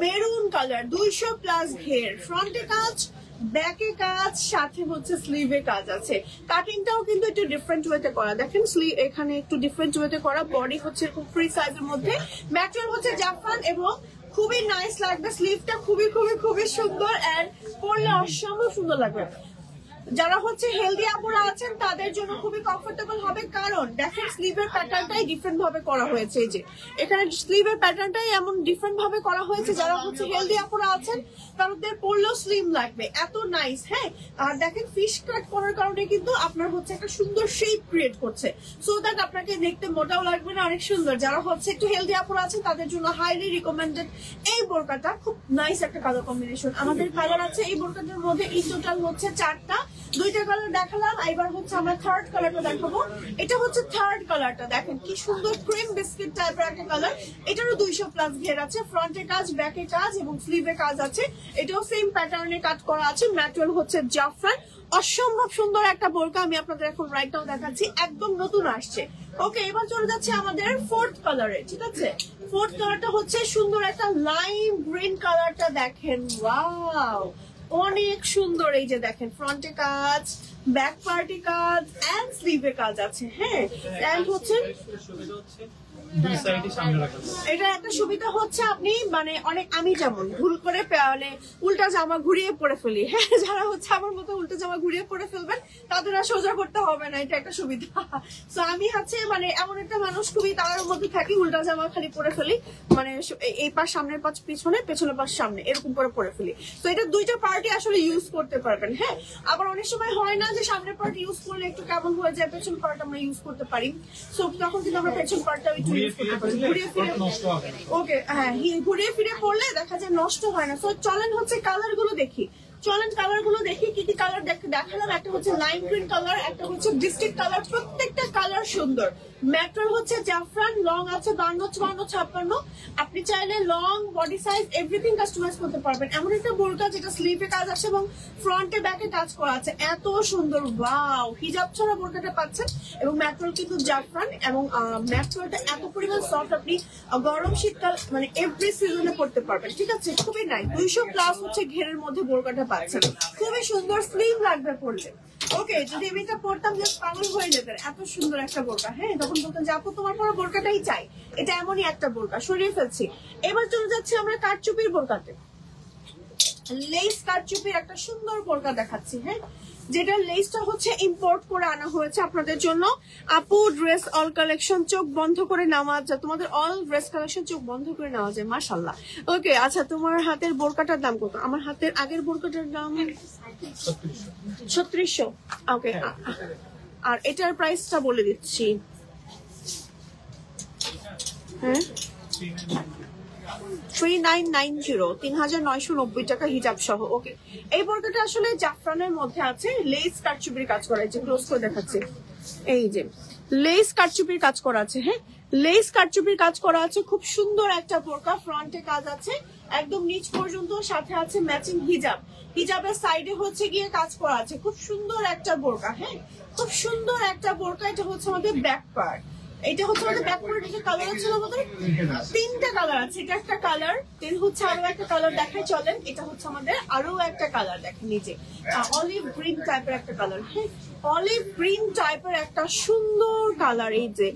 মেরুন কালার, 200 প্লাস ঘের, ফ্রন্টে কাজ, ব্যাকে কাজ, সাথে হচ্ছে স্লিভে কাজ আছে। কাটিংটাও কিন্তু একটু ডিফারেন্ট ওয়েতে করা, দেখেন স্লিভ এখানে একটু ডিফারেন্ট ওয়েতে করা, বডি হচ্ছে এরকম ফ্রি সাইজের মধ্যে, ম্যাটেরিয়াল হচ্ছে জাফরান এবং খুবই নাইস লাগবে। স্লিভটা খুবই খুবই খুবই সুন্দর, এন্ড পরলে অসম্ভব সুন্দর লাগবে। যারা হচ্ছে হেলদি আপুরা আছেন তাদের জন্য খুবই কমফোর্টেবল হবে, কারণ দেখেন স্লিভের প্যাটার্নটাই ডিফারেন্ট ভাবে করা হয়েছে। এই যে এখানে স্লিভের প্যাটার্নটাই এমন ডিফারেন্ট ভাবে করা হয়েছে, যারা হচ্ছে হেলদি আপুরা আছেন তাদের পরলেও স্লিম লাগবে, এত নাইস। হ্যাঁ, আর দেখেন ফিশ কাট করার কারণে কিন্তু আপনার হচ্ছে একটা সুন্দর শেপ ক্রিয়েট করছে, সো দ্যাট আপনাকে দেখতে মোটাও লাগবে না, অনেক সুন্দর। যারা হচ্ছে একটু হেলদি আপুরা আছেন তাদের জন্য হাইলি রিকমেন্ডেড এই বোরকাটা, খুব নাইস একটা কালার কম্বিনেশন। আমাদের কালার আছে এই বোরকাটার মধ্যে এই টোটাল হচ্ছে 4টা, 2টা কালার দেখালাম, এবার হচ্ছে আমরা থার্ড কালারটা দেখাবো। এটা হচ্ছে থার্ড কালারটা, দেখেন কি সুন্দর ক্রিম বিস্কিট টাইপের একটা কালার। এটারও 200+ ঘের আছে, ফ্রন্টে কাজ, ব্যাকে কাজ এবং স্লিভে কাজ আছে। এটাও সেম প্যাটার্নে কাট করা আছে, ম্যাটেরিয়াল হচ্ছে জাফরান। অসম্ভব সুন্দর একটা বোরকা, আমি আপনাদের এখন রাইট নাও দেখাচ্ছি, একদম নতুন আসছে। ওকে, এবার চলে যাচ্ছে আমাদের ফোর্থ কালারে। ঠিক আছে, ফোর্থ কালারটা হচ্ছে সুন্দর একটা লাইম গ্রিন কালারটা, দেখেন ওয়াও অনেক সুন্দর। এই যে দেখেন ফ্রন্টে কাজ, ব্যাক পার্টি কাজ এন্ড স্লিভে কাজ আছে। হ্যাঁ, এন্ড হচ্ছে এটা একটা সুবিধা হচ্ছে আপনি মানে অনেক, আমি যেমন ভুল করে মানে উল্টা জামা ঘুরিয়ে পরে ফেলি, হ্যাঁ, যারা হচ্ছে আমার মতো উল্টা জামা ঘুরিয়ে পরে ফেলবেন তাদের আর সোজা করতে হবে না, এটা একটা সুবিধা। তো আমি হচ্ছে মানে এমন একটা মানুষ খুবই তার মধ্যে থাকি, উল্টা জামা খালি পরে ফেলি, মানে এই পাশ সামনের পাশ পিছনে, পেছনের পাশ সামনে, এরকম করে পরে ফেলি। তো এটা 2টা পার্টি আসলে ইউজ করতে পারবেন। হ্যাঁ, আবার অনেক সময় হয় না যে সামনের পার্ট ইউজ করলে একটু কেমন হয়ে যায়, পেছন পার্ট আমরা ইউজ করতে পারি, সো তখন কিন্তু আমরা পেছন পার্টটা একটু ইউজ করতে পারি। ঘুরিয়ে ফিরে ওকে, হ্যাঁ, ঘুরিয়ে ফিরে পড়লে দেখা যায় নষ্ট হয় না। সো চলেন হচ্ছে কালার গুলো দেখি, কি কি কালার দেখালাম। একটা হচ্ছে লাইম গ্রিন কালার, একটা হচ্ছে বিস্কিট কালার, প্রত্যেকটা কালার সুন্দর। ম্যাটেরিয়াল হচ্ছে জাফরান, লং আছে 52, 54, 56। আপনি চাইলে long, body size everything customise করতে পারবেন। এমন একটা বোরকা যেটা স্লিভে কাজ আছে এবং ফ্রন্টে ব্যাকে কাজ করা আছে, এত সুন্দর। ওয়াও, হিজাব ছাড়া বোরকাটা পাচ্ছেন এবং ম্যাটেরিয়াল কিন্তু জাফরান এবং ম্যাটেরিয়ালটা এত পরিমাণ সফট, আপনি গরম শীতকাল মানে এভরি সিজনে পড়তে পারবেন। ঠিক আছে, খুবই নাই। 200+ হচ্ছে ঘেরের মধ্যে বোরকাটা পাচ্ছেন, খুবই সুন্দর, স্লিম লাগবে পড়লে। ওকে, যদি আমি এটা পড়তাম জাস্ট পাগল হয়ে যেতেন, এত সুন্দর একটা বোরকা। হ্যাঁ, তখন বলতেন যে আপু তোমার পরা বোরকাটাই চাই, এটা এমনই একটা বোরকা। সরিয়ে ফেলছি, এবার চলে যাচ্ছে আমরা কারচুপির বোরকাতে। লেস কারচুপির একটা সুন্দর বোরকা দেখাচ্ছি। হ্যাঁ, যেটা লেসটা হচ্ছে ইম্পোর্ট করে আনা হয়েছে আপনাদের জন্য। আপু ড্রেস অল কালেকশন চোখ বন্ধ করে নেওয়া যায়, তোমাদের অল ড্রেস কালেকশন চোখ বন্ধ করে নেওয়া যায়, মাশাআল্লাহ। ওকে, আচ্ছা তোমার হাতের বোরকাটার দাম কত? আমার হাতের আগের বোরকাটার দাম 3600। ওকে, আর এটার প্রাইসটা বলে দিচ্ছি। হ্যাঁ, 3990, 3990 টাকা হিজাব সহ। ওকে, এই বোরকাটা আসলে জাফরানের মধ্যে আছে, লেস কারচুপির কাজ করা আছে, ক্লোজ করে দেখাচ্ছি। এই যে লেস কারচুপির কাজ করা আছে। হ্যাঁ, লেস কারচুপির কাজ করা আছে, খুব সুন্দর একটা বোরকা। ফ্রন্টে কাজ আছে একদম নিচ পর্যন্ত, সাথে আছে ম্যাচিং হিজাব, হিজাবের সাইডে হচ্ছে গিয়ে কাজ করা আছে। খুব সুন্দর একটা বোরকা। হ্যাঁ, খুব সুন্দর একটা বোরকা। এটা হচ্ছে আমাদের ব্যাক পার্ট, এটা হচ্ছে আমাদের ব্যাক পার্ট। এটা কালার আছে আমাদের 3টা কালার আছে, এটা একটা কালার, দেন হচ্ছে আরো একটা কালার দেখাই চলেন। এটা হচ্ছে আমাদের আরো একটা কালার, দেখেন নিচে অলিভ গ্রিন টাইপের একটা কালার। হ্যাঁ, অলিভ গ্রিন টাইপের একটা সুন্দর কালার। এই যে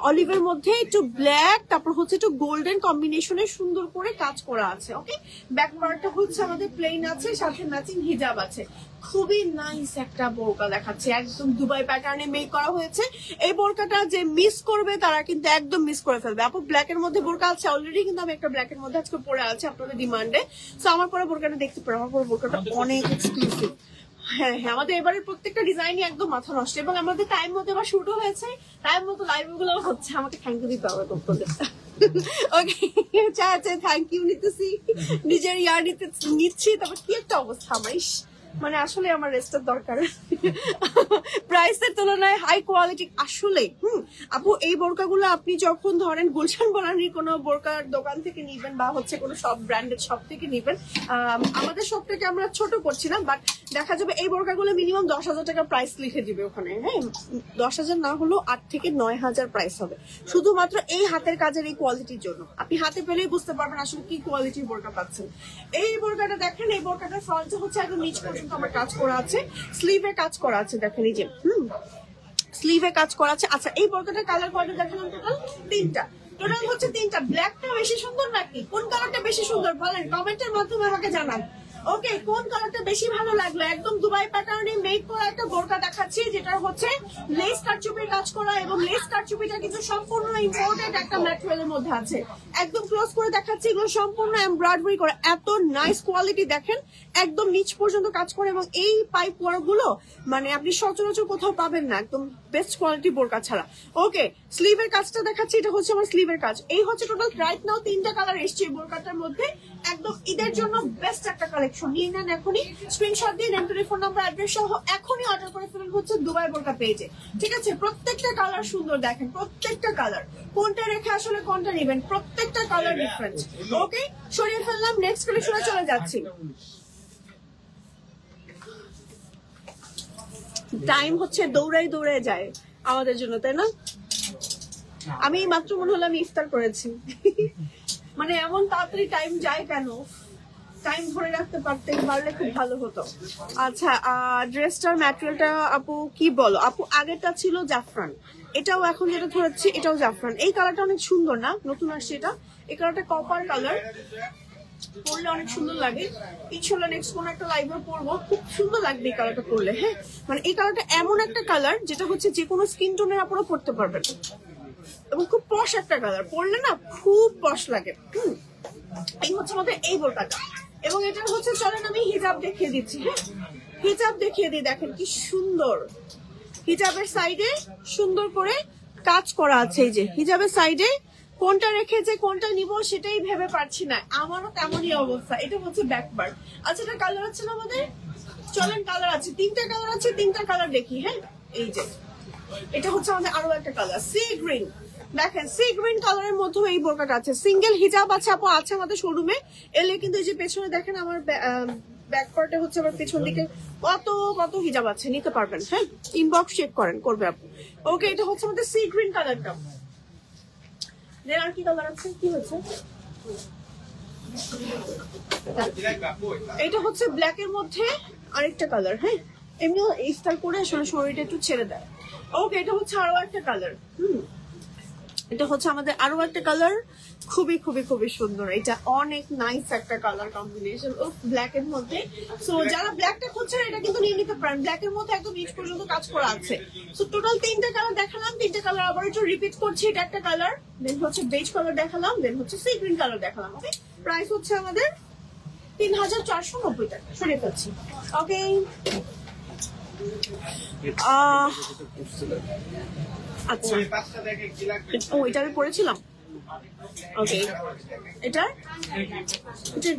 অলিভের মধ্যে একটু ব্ল্যাক, তারপর হচ্ছে একটু গোল্ডেন কম্বিনেশনে সুন্দর করে কাজ করা আছে। ওকে, ব্যাক পার্টটা হচ্ছে আমাদের প্লেন আছে, সাথে ম্যাচিং হিজাব আছে। খুবই নাইস একটা বোরকা দেখাচ্ছে, একদম দুবাই প্যাটার্নে মেক করা হয়েছে। এই বোরকাটা যে মিস করবে তারা কিন্তু একদম মিস করে ফেলবে। আপু ব্ল্যাক এর মধ্যে বোরকা আছে অলরেডি, কিন্তু আমি একটা ব্ল্যাক এর মধ্যে আজকে পরে আছে আপনাদের ডিমান্ডে। সো আমার পরে বোরকাটা দেখতে পারো, আমার পরে বোরকাটা অনেক এক্সক্লুসিভ। হ্যাঁ হ্যাঁ, আমাদের এবারের প্রত্যেকটা ডিজাইনই একদম মাথা নষ্ট, এবং আমাদের টাইম মতো এবার শুটও হয়েছে, টাইম মতো লাইভ গুলো হচ্ছে। আমাকে থ্যাংক ইউ দিতে হবে তোমাদের। ওকে, আচ্ছা থ্যাংক ইউ নিতেছি, নিজের ইয়ার নিচ্ছি। তবে কি একটা অবস্থা আমার, মানে আসলে আমার রেস্টের দরকার। প্রাইসের তুলনায় হাই কোয়ালিটি আসলে। আপু এই বোরকাগুলো আপনি যখন ধরেন গুলশান বনানীর কোনো বোরকার দোকান থেকে নিবেন বা হচ্ছে কোনো সব ব্র্যান্ডেড শপ থেকে নিবেন, আমাদের শপটাকে আমরা ছোট করছি না, বাট দেখা যাবে এই বোরকাগুলো মিনিমাম 10,000 টাকা প্রাইস লিখে দিবে ওখানে। হ্যাঁ, 10,000 না হলেও 8 থেকে 9,000 প্রাইস হবে, শুধুমাত্র এই হাতের কাজের এই কোয়ালিটির জন্য। আপনি হাতে পেলেই বুঝতে পারবেন আসলে কি কোয়ালিটির বোরকা পাচ্ছেন। এই বোরকাটা দেখেন, এই বোরকাটার ফ্রন্টে হচ্ছে একদম নিচ পর্যন্ত কিন্তু আমার কাজ করা আছে, স্লিভে কাজ করা আছে, দেখেন এই যে স্লিভে কাজ করা আছে। আচ্ছা, এই বোরকাটার কালার কয়টা দেখালাম? টোটাল তিনটা। টোটাল হচ্ছে তিনটা। ব্ল্যাকটা বেশি সুন্দর নাকি কোন কালারটা বেশি সুন্দর বলেন, কমেন্টের মাধ্যমে আমাকে জানান। ওকে, কোন কালারটা বেশি ভালো লাগলো? একদম দুবাই প্যাটার্নে মেক করা একটা বোরকা দেখাচ্ছি, যেটা হচ্ছে লেস কারচুপির কাজ করা, এবং লেস কারচুপিটা কিন্তু সম্পূর্ণ ইম্পোর্টেড একটা ম্যাটেরিয়ালের মধ্যে আছে। একদম ক্লোজ করে দেখাচ্ছি, এগুলো সম্পূর্ণ এমব্রয়ডারি করা, এত নাইস কোয়ালিটি দেখেন, একদম নিচ পর্যন্ত কাজ করে, এবং এই পাইপ ওয়ার্কগুলো মানে আপনি সচরাচর কোথাও পাবেন না, একদম বেস্ট কোয়ালিটি বোরকা ছাড়া। ওকে, স্লিভের কাজটা দেখাচ্ছি, এটা হচ্ছে আমার স্লিভের কাজ। এই হচ্ছে টোটাল রাইট নাও তিনটা কালার এসছে বোরকাটার মধ্যে, একদম ঈদের জন্য বেস্ট একটা কালেকশন। নিয়ে নেন এখনই, স্ক্রিনশট দিয়ে নেন, টেলিফোন নাম্বার অ্যাড্রেস সহ এখনই অর্ডার করে ফেলেন হচ্ছে দুবাই বোরকা পেজে। ঠিক আছে, প্রত্যেকটা কালার সুন্দর, দেখেন প্রত্যেকটা কালার, কোনটা রেখে আসলে কোনটা নেবেন, প্রত্যেকটা কালার ডিফারেন্ট। ওকে, সরিয়ে ফেললাম, নেক্সট কালেকশনে চলে যাচ্ছি। টাইম হচ্ছে দৌড়াই দৌড়ায় যায় আমাদের জন্য, তাই না? আমি মাত্র মনে হলো আমি ইফতার করেছি। মানে এমন তাড়াতাড়ি টাইম যায় কেন? টাইম ধরে রাখতে পারলে খুব ভালো হতো। আচ্ছা, ড্রেসটার ম্যাটেরিয়ালটা আপু কি বলো? আপু আগেরটা ছিল জাফরান, এটাও এখন যেটা ধরেছি এটাও জাফরান। এই কালারটা অনেক সুন্দর না, নতুন আসছে এটা। এই কালারটা কপার কালার, পরলে অনেক সুন্দর লাগে। ইনশাল্লাহ নেক্সট কোন একটা লাইভে পরবো, খুব সুন্দর লাগবে এই কালারটা পরলে। হ্যাঁ, মানে এই কালারটা এমন একটা কালার যেটা হচ্ছে যে কোনো স্কিন টোনের আপনারা পরতে পারবেন, এবং খুব পশ একটা কালার, পরলে না খুব পশ লাগে। এই হচ্ছে আমাদের এই বোরকাটা, এবং এটা হচ্ছে, চলেন আমি হিজাব দেখিয়ে দিচ্ছি। হ্যাঁ, হিজাব দেখিয়ে দিই, দেখেন কি সুন্দর। হিজাবের সাইডে সুন্দর করে কাজ করা আছে। এই যে হিজাবের সাইডে কোনটা রেখে যে কোনটা নিব সেটাই ভেবে পারছি না, আমারও তেমনই অবস্থা। এটা হচ্ছে ব্যাকবার। আচ্ছা, এটা কালার আছে না আমাদের? চলেন কালার আছে, তিনটা কালার আছে, তিনটা কালার দেখি। হ্যাঁ, এই যে এটা হচ্ছে আমাদের আরো একটা কালার, সি গ্রিন। দেখেন সি গ্রিন কালারের মধ্যে এই বোরকাটা আছে, সিঙ্গেল হিজাব আছে আপু, আছে আমাদের শোরুমে এলে। কিন্তু এই যে পেছনে দেখেন আমার ব্যাক পার্টে হচ্ছে আমার পেছন দিকে কত কত হিজাব আছে, নিতে পারবেন। হ্যাঁ, ইনবক্স চেক করেন, করবে আপু। ওকে, এটা হচ্ছে আমাদের সি গ্রিন কালারটা। দেন আর কি কালার আছে? কি হচ্ছে? এটা হচ্ছে ব্ল্যাক এর মধ্যে আরেকটা কালার। হ্যাঁ, এমনি ইফতার করে আসলে শরীরটা একটু ছেড়ে দেয়। ওকে, এটা হচ্ছে আরো একটা কালার। এটা হচ্ছে আমাদের আরো একটা কালার, খুবই খুবই খুবই সুন্দর। এটা অনেক নাইস একটা কালার কম্বিনেশন ও ব্ল্যাক এর মধ্যে। সো যারা ব্ল্যাকটা খুঁজছেন এটা কিন্তু নিয়ে নিতে পারেন, ব্ল্যাক এর মধ্যে একদম নিচ পর্যন্ত কাজ করা আছে। সো টোটাল তিনটা কালার দেখালাম, তিনটা কালার আবার একটু রিপিট করছি। এটা একটা কালার, দেন হচ্ছে বেজ কালার দেখালাম, দেন হচ্ছে সি গ্রিন কালার দেখালাম। ওকে, প্রাইস হচ্ছে আমাদের 3490 টাকা। সরিয়ে ফেলছি। ওকে, আচ্ছা, ও এটা আমি পরেছিলাম। ওকে, এটা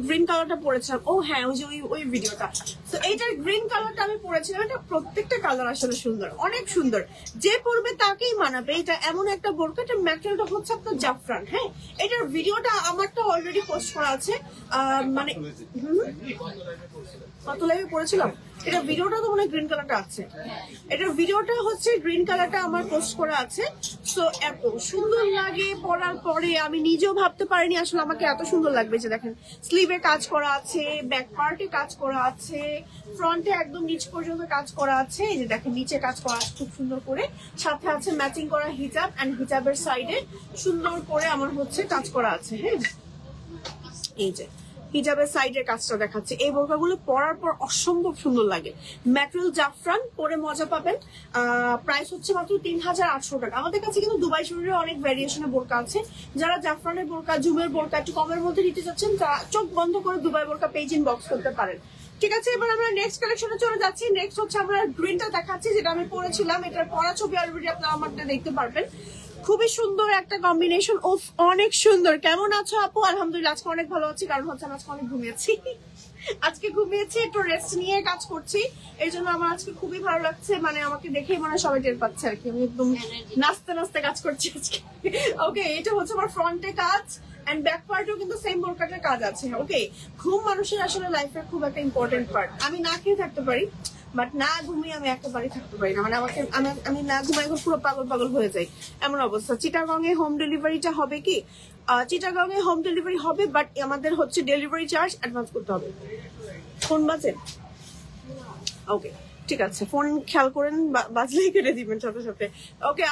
গ্রিন কালারটা পরেছিলাম। ও হ্যাঁ, ওই যে ওই ভিডিওটা। তো এইটার গ্রিন কালারটা আমি পরেছিলাম। এটা প্রত্যেকটা কালার আসলে সুন্দর, অনেক সুন্দর, যে পরবে তাকেই মানাবে। এটা এমন একটা বোরকা, এটা ম্যাটেরিয়ালটা হচ্ছে আপনার জাফরান। হ্যাঁ, এটার ভিডিওটা আমারটা অলরেডি পোস্ট করা আছে। মানে কত লাইভে পড়েছিলাম, এটা ভিডিওটা তো মনে হয় গ্রিন কালারটা আছে। এটার ভিডিওটা হচ্ছে গ্রিন কালারটা আমার পোস্ট করা আছে। সো এত সুন্দর লাগে পরার পরে, আমি নিজেও ভাবতে পারিনি আসলে আমাকে এত সুন্দর লাগবে। যে দেখেন স্লিভে কাজ করা আছে, ব্যাক পার্টে কাজ করা আছে, ফ্রন্টে একদম নিচ পর্যন্ত কাজ করা আছে। এই যে দেখেন নিচে কাজ করা আছে খুব সুন্দর করে, সাথে আছে ম্যাচিং করা হিজাব, এন্ড হিজাবের সাইডে সুন্দর করে আমার হচ্ছে কাজ করা আছে। হ্যাঁ, এই যে হিজাবের সাইডের কাজটা দেখাচ্ছে। এই বোরকাগুলো পরার পর অসম্ভব সুন্দর লাগে। ম্যাটেরিয়াল জাফরান, পরে মজা পাবেন। প্রাইস হচ্ছে মাত্র 3800 টাকা। আমাদের কাছে কিন্তু দুবাই শরীরে অনেক ভ্যারিয়েশনের বোরকা আছে। যারা জাফরানের বোরকা, জুমের বোরকা একটু কমের মধ্যে নিতে চাচ্ছেন, তারা চোখ বন্ধ করে দুবাই বোরকা পেজ ইনবক্স করতে পারেন। ঠিক আছে, এবার আমরা নেক্সট কালেকশনে চলে যাচ্ছি। নেক্সট হচ্ছে আমরা গ্রিনটা দেখাচ্ছি, যেটা আমি পরেছিলাম। এটার পরা ছবি অলরেডি আপনারা আমারটা দেখতে পারবেন। খুবই সুন্দর একটা কম্বিনেশন, ও অনেক সুন্দর। কেমন আছো আপু? আলহামদুলিল্লাহ, আজকে অনেক ভালো আছি, কারণ হচ্ছে আজকে অনেক ঘুমিয়েছি। আজকে ঘুমিয়েছি, একটু রেস্ট নিয়ে কাজ করছি, এই জন্য আমার আজকে খুবই ভালো লাগছে। মানে আমাকে দেখেই মানে সবাই টের পাচ্ছে আর কি, আমি একদম নাচতে নাচতে কাজ করছি আজকে। ওকে, এটা হচ্ছে আমার ফ্রন্টে কাজ, এন্ড ব্যাক পার্টেও কিন্তু সেম বোরকাটার কাজ আছে। ওকে, ঘুম মানুষের আসলে লাইফের খুব একটা ইম্পর্টেন্ট পার্ট। আমি না খেয়ে থাকতে পারি, বাট না ঘুমিয়ে আমি একেবারেই থাকতে পারি না। মানে আমাকে আমি না ঘুমাই এখন পুরো পাগল পাগল হয়ে যাই, এমন অবস্থা। চিটাগং এ হোম ডেলিভারিটা হবে কি? চিটাগং এ হোম ডেলিভারি হবে, বাট আমাদের হচ্ছে ডেলিভারি চার্জ অ্যাডভান্স করতে হবে। কোন বাজেট? ওকে ঠিক আছে, ফোন খেয়াল করেন, বাজলেই কেটে দিবেন সাথে সাথে। ওকে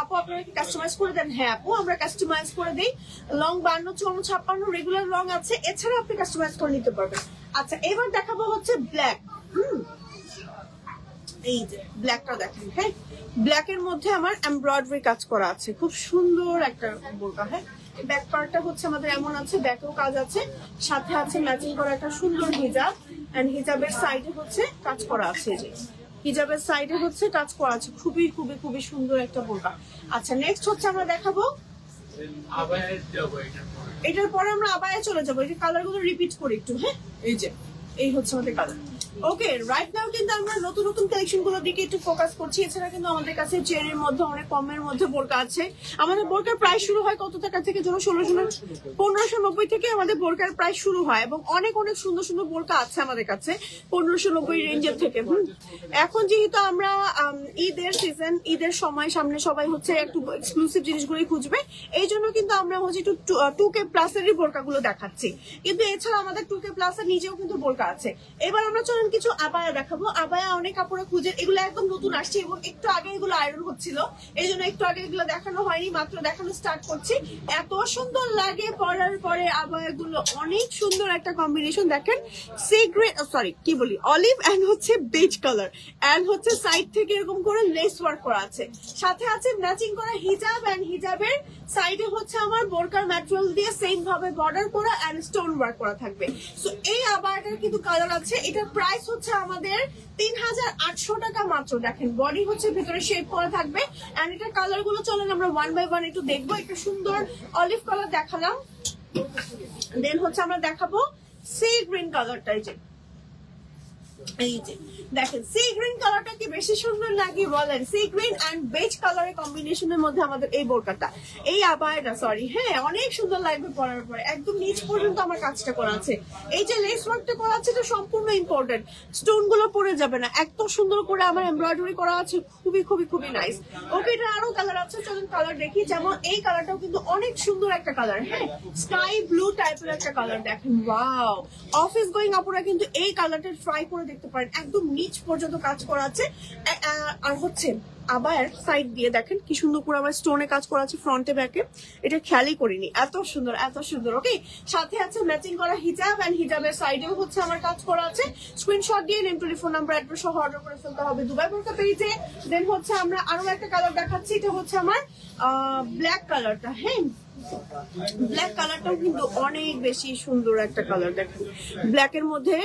আপু আপনারা কি কাস্টমাইজ করে দেন? হ্যাঁ আপু আমরা কাস্টমাইজ করে দিই। লং 52, 54, 56 রেগুলার লং আছে, এছাড়া আপনি কাস্টমাইজ করে নিতে পারবেন। আচ্ছা এবার দেখাবো হচ্ছে ব্ল্যাক। এই যে ব্ল্যাকটা দেখেন, হ্যাঁ ব্ল্যাকের মধ্যে আমার এমব্রয়ডারি কাজ করা আছে, খুব সুন্দর একটা বোরকা। হ্যাঁ ব্যাক পার্টটা হচ্ছে আমাদের এমন আছে, ব্যাকেও কাজ আছে, সাথে আছে ম্যাচিং করা একটা সুন্দর হিজাব, এন্ড হিজাবের সাইডে হচ্ছে কাজ করা আছে, যে হিজাবের সাইডে হচ্ছে কাজ করা আছে, খুবই খুবই খুবই সুন্দর একটা বোরকা। আচ্ছা নেক্সট হচ্ছে আমরা দেখাবো, এটার পরে আমরা আবায়া চলে যাবো। এই কালার গুলো রিপিট করি একটু, হ্যাঁ এই যে এই হচ্ছে আমাদের কালার। ওকে রাইট নাও কিন্তু আমরা নতুন নতুন কালেকশন গুলোর দিকে একটু ফোকাস করছি। এছাড়া কিন্তু আমাদের কাছে চেরির মধ্যে অনেক কমের মধ্যে বোরকা আছে। আমাদের বোরকার প্রাইস শুরু হয় কত টাকা থেকে? যেন 1590 থেকে আমাদের বোরকার প্রাইস শুরু হয়, এবং অনেক অনেক সুন্দর সুন্দর বোরকা আছে আমাদের কাছে 1590 রেঞ্জের থেকে। এখন যেহেতু আমরা ঈদের সিজন, ঈদের সময় সামনে, সবাই হচ্ছে একটু এক্সক্লুসিভ জিনিসগুলোই খুঁজবে, এই জন্য কিন্তু আমরা হচ্ছে একটু 2K প্লাসেরই বোরকা গুলো দেখাচ্ছি। কিন্তু এছাড়া আমাদের 2K প্লাসের নিজেও কিন্তু বোরকা আছে। এবার আমরা চলেন কিছু আবায়া দেখাবো। আবায়া অনেক কাপড়ে খুঁজে, এগুলো একদম নতুন আসছে এবং একটু আগে এগুলো আয়রন হচ্ছিল, এই জন্য একটু আগে এগুলো দেখানো হয়নি, মাত্র দেখানো স্টার্ট করছি। এত সুন্দর লাগে পরার পরে আবায়া গুলো, অনেক সুন্দর একটা কম্বিনেশন। দেখেন সি গ্রিন, সরি কি বলি, অলিভ এন্ড হচ্ছে বেজ কালার, এন্ড হচ্ছে সাইড থেকে এরকম করে লেস ওয়ার্ক করা আছে, সাথে আছে ম্যাচিং করা হিজাব, এন্ড হিজাবের সাইডে হচ্ছে আমার বোরকার ম্যাটেরিয়াল দিয়ে সেম ভাবে বর্ডার করা এন্ড স্টোন ওয়ার্ক করা থাকবে। সো এই আবায়াটার কিন্তু কালার আছে, এটার প্রাইস হচ্ছে আমাদের 3800 টাকা মাত্র। দেখেন বডি হচ্ছে ভিতরে শেপ করা থাকবে, এন্ড এটার কালার গুলো চলেন আমরা ওয়ান বাই ওয়ান একটু দেখবো। একটা সুন্দর অলিভ কালার দেখালাম, দেন হচ্ছে আমরা দেখাবো সি গ্রিন কালারটা। এই যে দেখেন সি গ্রিন কালারটা কি বেশি সুন্দর লাগে বলেন? সি গ্রিন এন্ড বেজ কালারের কম্বিনেশনের মধ্যে আমাদের এই বোরকাটা, এই আবায়াটা, সরি হ্যাঁ অনেক সুন্দর লাগবে পরার পরে। একদম নিচ পর্যন্ত আমার কাজটা করা আছে, এই যে লেস ওয়ার্কটা করা আছে এটা সম্পূর্ণ ইম্পর্টেন্ট, স্টোন গুলো পড়ে যাবে না, এত সুন্দর করে আমার এমব্রয়ডারি করা আছে, খুবই খুবই খুবই নাইস। ওকে এটা আরো কালার আছে, চলুন কালার দেখি। যেমন এই কালারটাও কিন্তু অনেক সুন্দর একটা কালার, হ্যাঁ স্কাই ব্লু টাইপের একটা কালার। দেখেন ওয়াও, অফিস গোয়িং আপুরা কিন্তু এই কালারটা ট্রাই করে দেখতে পারেন, একদম নিচ পর্যন্ত কাজ করা আছে। আর হচ্ছে আবায়ার সাইড দিয়ে দেখেন কি সুন্দর করে আমার স্টোনে কাজ করা আছে ফ্রন্টে ব্যাকে, এটা খেয়ালই করিনি, এত সুন্দর এত সুন্দর। ওকে সাথে আছে ম্যাচিং করা হিজাব, এন্ড হিজাবের সাইডেও হচ্ছে আমার কাজ করা আছে। স্ক্রিনশট দিয়ে নেম, টেলিফোন নাম্বার, অ্যাড্রেস সহ অর্ডার করে ফেলতে হবে দুবাই বোরকা পেজে। দেন হচ্ছে আমরা আরো একটা কালার দেখাচ্ছি, এটা হচ্ছে আমার ব্ল্যাক কালারটা। হ্যাঁ ব্ল্যাক কালারটাও কিন্তু অনেক বেশি সুন্দর একটা কালার। দেখেন ব্ল্যাকের মধ্যে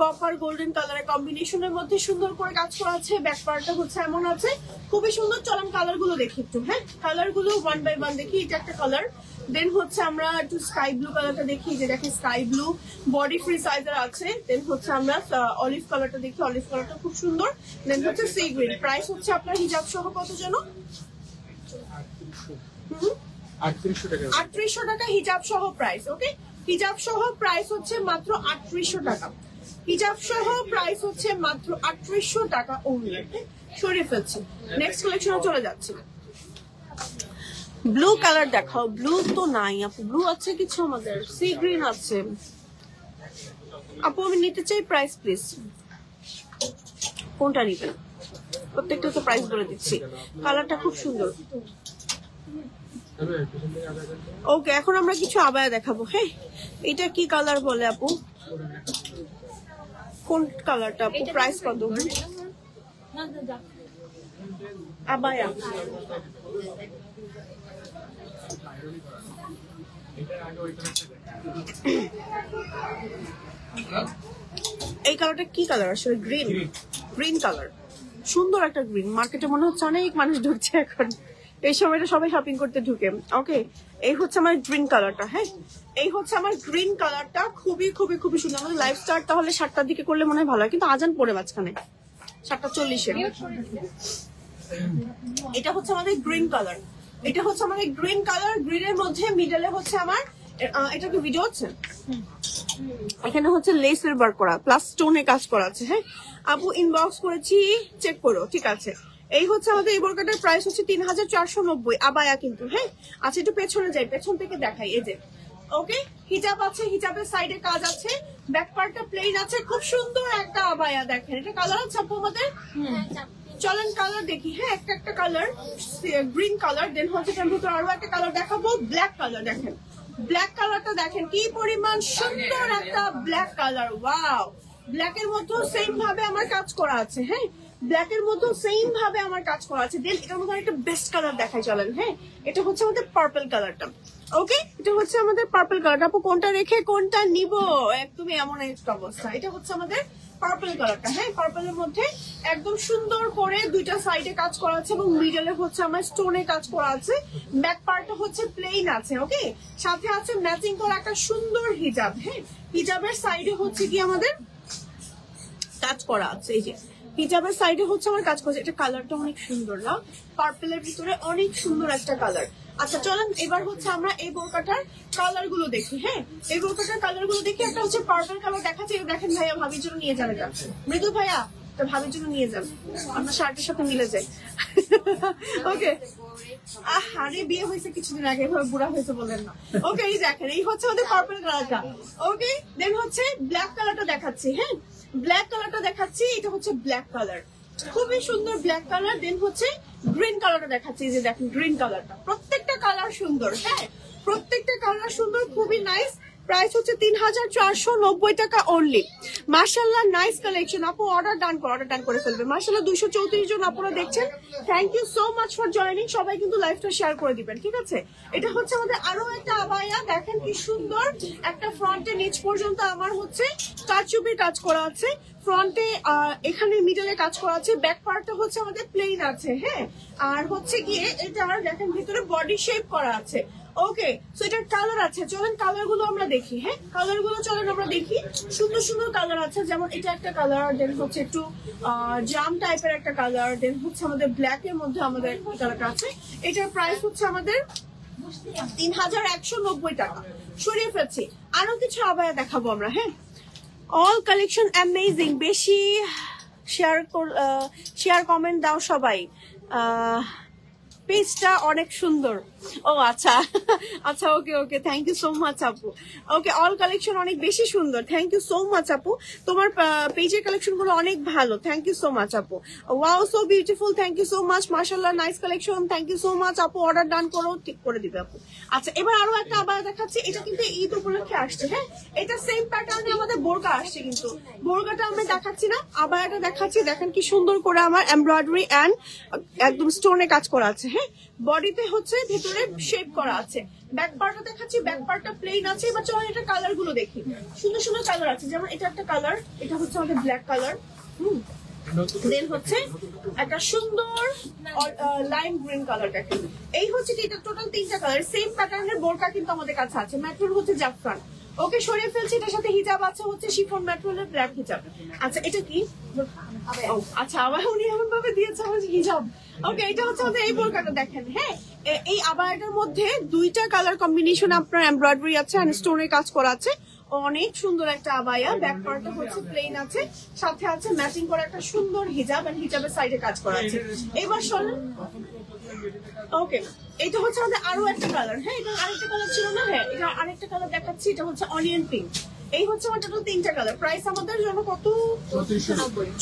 কপার গোল্ডেন কালারের কম্বিনেশনের মধ্যে সুন্দর করে কাজ করা আছে, ব্যাক পার্টটা হচ্ছে এমন আছে, খুবই সুন্দর। চলেন কালার গুলো দেখি একটু, হ্যাঁ কালার গুলো ওয়ান বাই ওয়ান দেখি। এটা একটা কালার, দেন হচ্ছে আমরা একটু স্কাই ব্লু কালারটা দেখি, যে দেখেন স্কাই ব্লু বডি ফ্রি সাইজের আছে। দেন হচ্ছে আমরা অলিভ কালারটা দেখি, অলিভ কালারটা খুব সুন্দর। দেন হচ্ছে সি গ্রিন, প্রাইস হচ্ছে আপনার হিজাব সহ কত যেন? 3800 টাকা হিজাব সহ প্রাইস। ওকে হিজাব সহ প্রাইস হচ্ছে মাত্র 3800 টাকা, হিজাব সহ প্রাইস হচ্ছে মাত্র 3800 টাকা ওনলি। সরিয়ে ফেলছি, নেক্সট কালেকশনে চলে যাচ্ছি। ব্লু কালার দেখাও। ব্লু তো নাই আপু, ব্লু আছে কিছু আমাদের, সি গ্রিন আছে আপু, আমি নিতে চাই, প্রাইস প্লিজ। কোনটা নিবেন? প্রত্যেকটা তো প্রাইস বলে দিচ্ছি। কালারটা খুব সুন্দর। ওকে এখন আমরা কিছু আবায়া দেখাবো। হ্যাঁ এটা কি কালার বলে আপু? কোন কালারটা আপু? প্রাইস কত? আবায়া এই কালারটা কি কালার আসলে? গ্রিন, গ্রিন কালার, সুন্দর একটা গ্রিন। মার্কেটে মনে হচ্ছে অনেক মানুষ ঢুকছে এখন, এই সময়টা সবাই শপিং করতে ঢুকে। ওকে এই হচ্ছে আমার গ্রিন কালারটা। হ্যাঁ এই হচ্ছে আমার গ্রিন কালারটা, খুবই খুবই খুবই সুন্দর। আমাদের লাইভ স্টার্ট তাহলে 7টার দিকে করলে মনে হয় ভালো হয়, কিন্তু আজান পড়ে মাঝখানে 7:40-এ। এটা হচ্ছে আমাদের গ্রিন কালার, এটা হচ্ছে আমাদের গ্রিন কালার। গ্রিনের মধ্যে মিডলে হচ্ছে আমার, এটা কি ভিডিও হচ্ছে? এখানে হচ্ছে লেসের বার করা প্লাস স্টোনে কাজ করা আছে। হ্যাঁ আপু ইনবক্স করেছি, চেক করো, ঠিক আছে। এই হচ্ছে আমাদের এই বোরকাটার প্রাইস হচ্ছে 3490 আবায়া কিন্তু। হ্যাঁ আচ্ছা একটু পেছনে যাই, পেছন থেকে দেখাই। এই যে ওকে, হিজাব আছে, হিজাবের সাইডে কাজ আছে, ব্যাক পার্টটা প্লেন আছে, খুব সুন্দর একটা আবায়া। দেখেন এটা কালার আছে আপু আমাদের, চলেন কালার দেখি। হ্যাঁ, একটা একটা কালার, গ্রিন কালার, দেন হচ্ছে এটার ভিতরে আরো একটা কালার দেখাবো, ব্ল্যাক কালার। দেখেন ব্ল্যাক কালারটা দেখেন কি পরিমাণ সুন্দর একটা ব্ল্যাক কালার। ওয়াও, ব্ল্যাকের মধ্যেও সেম ভাবে আমার কাজ করা আছে। হ্যাঁ, ব্ল্যাকের মধ্যেও সেম ভাবে আমার কাজ করা আছে। দেন এটার মধ্যে একটা বেস্ট কালার দেখাই চলেন। হ্যাঁ, এটা হচ্ছে আমাদের পার্পল কালারটা। ওকে, এটা হচ্ছে আমাদের পার্পল কালারটা। আপু কোনটা রেখে কোনটা নিব, একদমই এমন একটা অবস্থা। এটা হচ্ছে আমাদের পার্পল কালারটা। হ্যাঁ, পার্পলের মধ্যে একদম সুন্দর করে দুইটা সাইডে কাজ করা আছে এবং মিডলে হচ্ছে আমার স্টোনে কাজ করা আছে। ব্যাক পার্টটা হচ্ছে প্লেন আছে। ওকে, সাথে আছে ম্যাচিং করা একটা সুন্দর হিজাব। হ্যাঁ, হিজাবের সাইডে হচ্ছে কি আমাদের কাজ করা আছে। এই যে হিজাবের সাইডে হচ্ছে আমার কাজ করছে। এটা কালারটা অনেক সুন্দর না, পার্পলের ভিতরে অনেক সুন্দর একটা কালার। আচ্ছা চলেন এবার হচ্ছে আমরা এই বোরকাটার কালার গুলো দেখি। হ্যাঁ, এই বোরকাটার কালার গুলো দেখি। একটা হচ্ছে পার্পল কালার দেখাচ্ছে, দেখেন ভাইয়া ভাবির জন্য নিয়ে যাবে, মৃদু ভাইয়া তো ভাবির জন্য নিয়ে যান, আপনার শার্টের সাথে মিলে যায়। ওকে, আরে বিয়ে হয়েছে কিছুদিন আগে, এভাবে বুড়া হয়েছে বলেন না। ওকে, এই দেখেন এই হচ্ছে আমাদের পার্পল কালারটা। ওকে, দেন হচ্ছে ব্ল্যাক কালারটা দেখাচ্ছি। হ্যাঁ, ব্ল্যাক কালারটা দেখাচ্ছি, এটা হচ্ছে ব্ল্যাক কালার, খুবই সুন্দর ব্ল্যাক কালার। দেন হচ্ছে গ্রিন কালারটা দেখাচ্ছি, যে দেখেন গ্রিন কালারটা, প্রত্যেকটা কালার সুন্দর। হ্যাঁ, প্রত্যেকটা কালার সুন্দর, খুবই নাইস। প্রাইস হচ্ছে 3490 টাকা অনলি। মাশাআল্লাহ, নাইস কালেকশন। আপু অর্ডার ডান করে ফেলবে। মাশাআল্লাহ, 234 জন আপনারা দেখছেন। Thank you so much for joining. সবাই কিন্তু লাইভটা শেয়ার করে দিবেন, ঠিক আছে? এটা হচ্ছে আমাদের আরো একটা আবায়া, দেখেন কি সুন্দর একটা, ফ্রন্টে নিচ পর্যন্ত আমার হচ্ছে কারচুপির কাজ করা আছে। ফ্রন্টে এখানে মিডলে কাজ করা আছে, ব্যাক পার্টটা হচ্ছে আমাদের প্লেন আছে। হ্যাঁ, আর হচ্ছে গিয়ে এটা দেখেন ভিতরে বডি শেপ করা আছে। ওকে, সো এটার কালার আছে, চলেন কালার গুলো আমরা দেখি। হ্যাঁ, কালার গুলো চলেন আমরা দেখি। সুন্দর সুন্দর কালার আছে, যেমন এটা একটা কালার, দেন হচ্ছে একটু জাম টাইপের একটা কালার, দেন হচ্ছে আমাদের ব্ল্যাক এর মধ্যে আমাদের কালারটা আছে। এটার প্রাইস হচ্ছে আমাদের 3190 টাকা। সরিয়ে ফেলছি, আরো কিছু আবায়া দেখাবো আমরা। হ্যাঁ, অল কালেকশন অ্যামেজিং। বেশি শেয়ার কমেন্ট দাও সবাই। পেজটা অনেক সুন্দর। ও আচ্ছা আচ্ছা, ওকে ওকে, থ্যাংক ইউ সো মাচ আপু। ওকে, অল কালেকশন অনেক বেশি সুন্দর, থ্যাংক ইউ সো মাচ আপু। তোমার পেজের কালেকশন গুলো অনেক ভালো, থ্যাংক ইউ সো মাচ আপু। Wow, so beautiful, thank you so much. মাশাআল্লাহ, nice collection, thank you so much আপু। অর্ডার ডান করো, ঠিক করে দিবে আপু। আচ্ছা, এবার আরো একটা আবার দেখাচ্ছি। এটা কিন্তু ঈদ উপলক্ষে আসছে। হ্যাঁ, এটা সেম প্যাটার্নে আমাদের বোরকা আসছে, কিন্তু বোরকাটা আমি দেখাচ্ছি না, আবায়াটা দেখাচ্ছি। দেখেন কি সুন্দর করে আমার এমব্রয়ডারি এন্ড একদম স্টোনে কাজ করা আছে। হ্যাঁ, বডিতে হচ্ছে ভেতরে শেপ করা আছে। ব্যাক পার্টটা দেখাচ্ছি, ব্যাক পার্টটা প্লেন আছে। এবার চলো এটা কালার গুলো দেখি। সুন্দর সুন্দর কালার আছে, যেমন এটা একটা কালার, এটা হচ্ছে আমাদের ব্ল্যাক কালার। দেন হচ্ছে একটা সুন্দর লাইম গ্রিন কালার। দেখেন এই হচ্ছে এটা টোটাল 3টা কালার। সেম প্যাটার্নের বোরকা কিন্তু আমাদের কাছে আছে। ম্যাটেরিয়াল হচ্ছে জাফরান। ওকে, সরিয়ে ফেলছি। এটার সাথে হিজাব আছে হচ্ছে শিফন ম্যাটেরিয়ালের ব্ল্যাক হিজাব। আচ্ছা, এটা কি? আচ্ছা, আবার উনি এমন ভাবে দিয়েছে হিজাব। ওকে, এটা হচ্ছে আমাদের এই বোরকাটা। দেখেন, হ্যাঁ, এই আবায়াটার মধ্যে 2টা কালার কম্বিনেশন আপনার এমব্রয়ডারি আছে আর স্টোনের কাজ করা আছে। অনেক সুন্দর একটা আবায়া। ব্যাক পার্টটা হচ্ছে প্লেন আছে, সাথে আছে ম্যাচিং করা একটা সুন্দর হিজাব, আর হিজাবের সাইডে কাজ করা আছে। এবার শোনেন, ওকে, এটা হচ্ছে আমাদের আরো একটা কালার। হ্যাঁ, এটা আরেকটা কালার ছিল না? হ্যাঁ, এটা আরেকটা কালার দেখাচ্ছি। এটা হচ্ছে অনিয়ন পিঙ্ক। এই হচ্ছে আমার টোটাল 3টা কালার। প্রাইস আমাদের জন্য কত?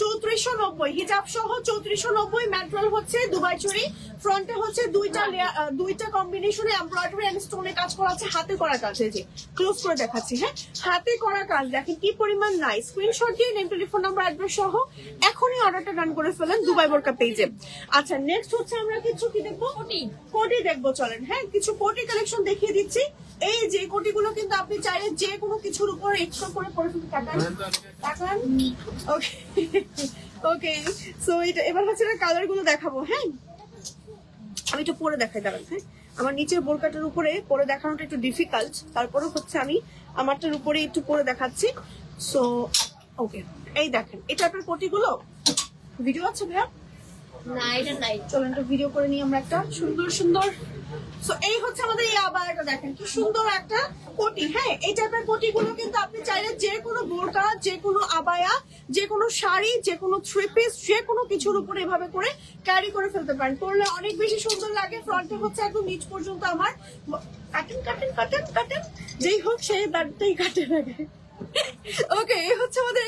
3490 হিজাব সহ 3490। ম্যাটেরিয়াল হচ্ছে দুবাই চুরি। ফ্রন্টে হচ্ছে দুইটা কম্বিনেশনে এমব্রয়ডারি এন্ড স্টোনে কাজ করা আছে, হাতে করা কাজ। এই যে ক্লোজ করে দেখাচ্ছি। হ্যাঁ, হাতে করা কাজ, দেখেন কি পরিমাণ নাইস। স্ক্রিনশট দিয়ে নেম, টেলিফোন নাম্বার, অ্যাড্রেস সহ এখনই অর্ডারটা ডান করে ফেলেন দুবাই বোরকা পেজে। আচ্ছা, নেক্সট হচ্ছে আমরা কিছু কি দেখবো? কোটি দেখবো, চলেন। হ্যাঁ, কিছু কোটি কালেকশন দেখিয়ে দিচ্ছি। এই যে কোটিগুলো কিন্তু আপনি চাইলে যে কোনো কিছুর উপর এক্সট্রা করে ফেলতে টাকান। ওকে ওকে, সো এটা এবার হচ্ছে কালার গুলো দেখাবো। হ্যাঁ, আমি একটু পরে দেখাই, দাঁড়ান। হ্যাঁ, আমার নিচের বোরকাটার উপরে পরে দেখানোটা একটু ডিফিকাল্ট, তারপরে হচ্ছে আমি আমারটার উপরে একটু পরে দেখাচ্ছি। সো ওকে, এই দেখেন, এটা আপনার কোটিগুলো। ভিডিও আছে ভাইয়া? না এটা নাই। চলেন একটা ভিডিও করে নিই আমরা একটা সুন্দর সুন্দর। সো এই হচ্ছে আমাদের এই আবায়াটা, দেখেন কি সুন্দর একটা কোটি। হ্যাঁ, এই টাইপের কোটিগুলো কিন্তু আপনি চাইলে যে কোনো বোরকা, যে কোনো আবায়া, যে কোনো শাড়ি, যে কোনো থ্রি পিস, যে কোনো কিছুর উপরে এভাবে করে ক্যারি করে ফেলতে পারেন, পরলে অনেক বেশি সুন্দর লাগে। ফ্রন্টে হচ্ছে একদম নিচ পর্যন্ত আমার কাটেন কাটেন কাটেন কাটেন, যেই হোক সেই ব্যাগটাই কাটে লাগে। ওকে, এই হচ্ছে আমাদের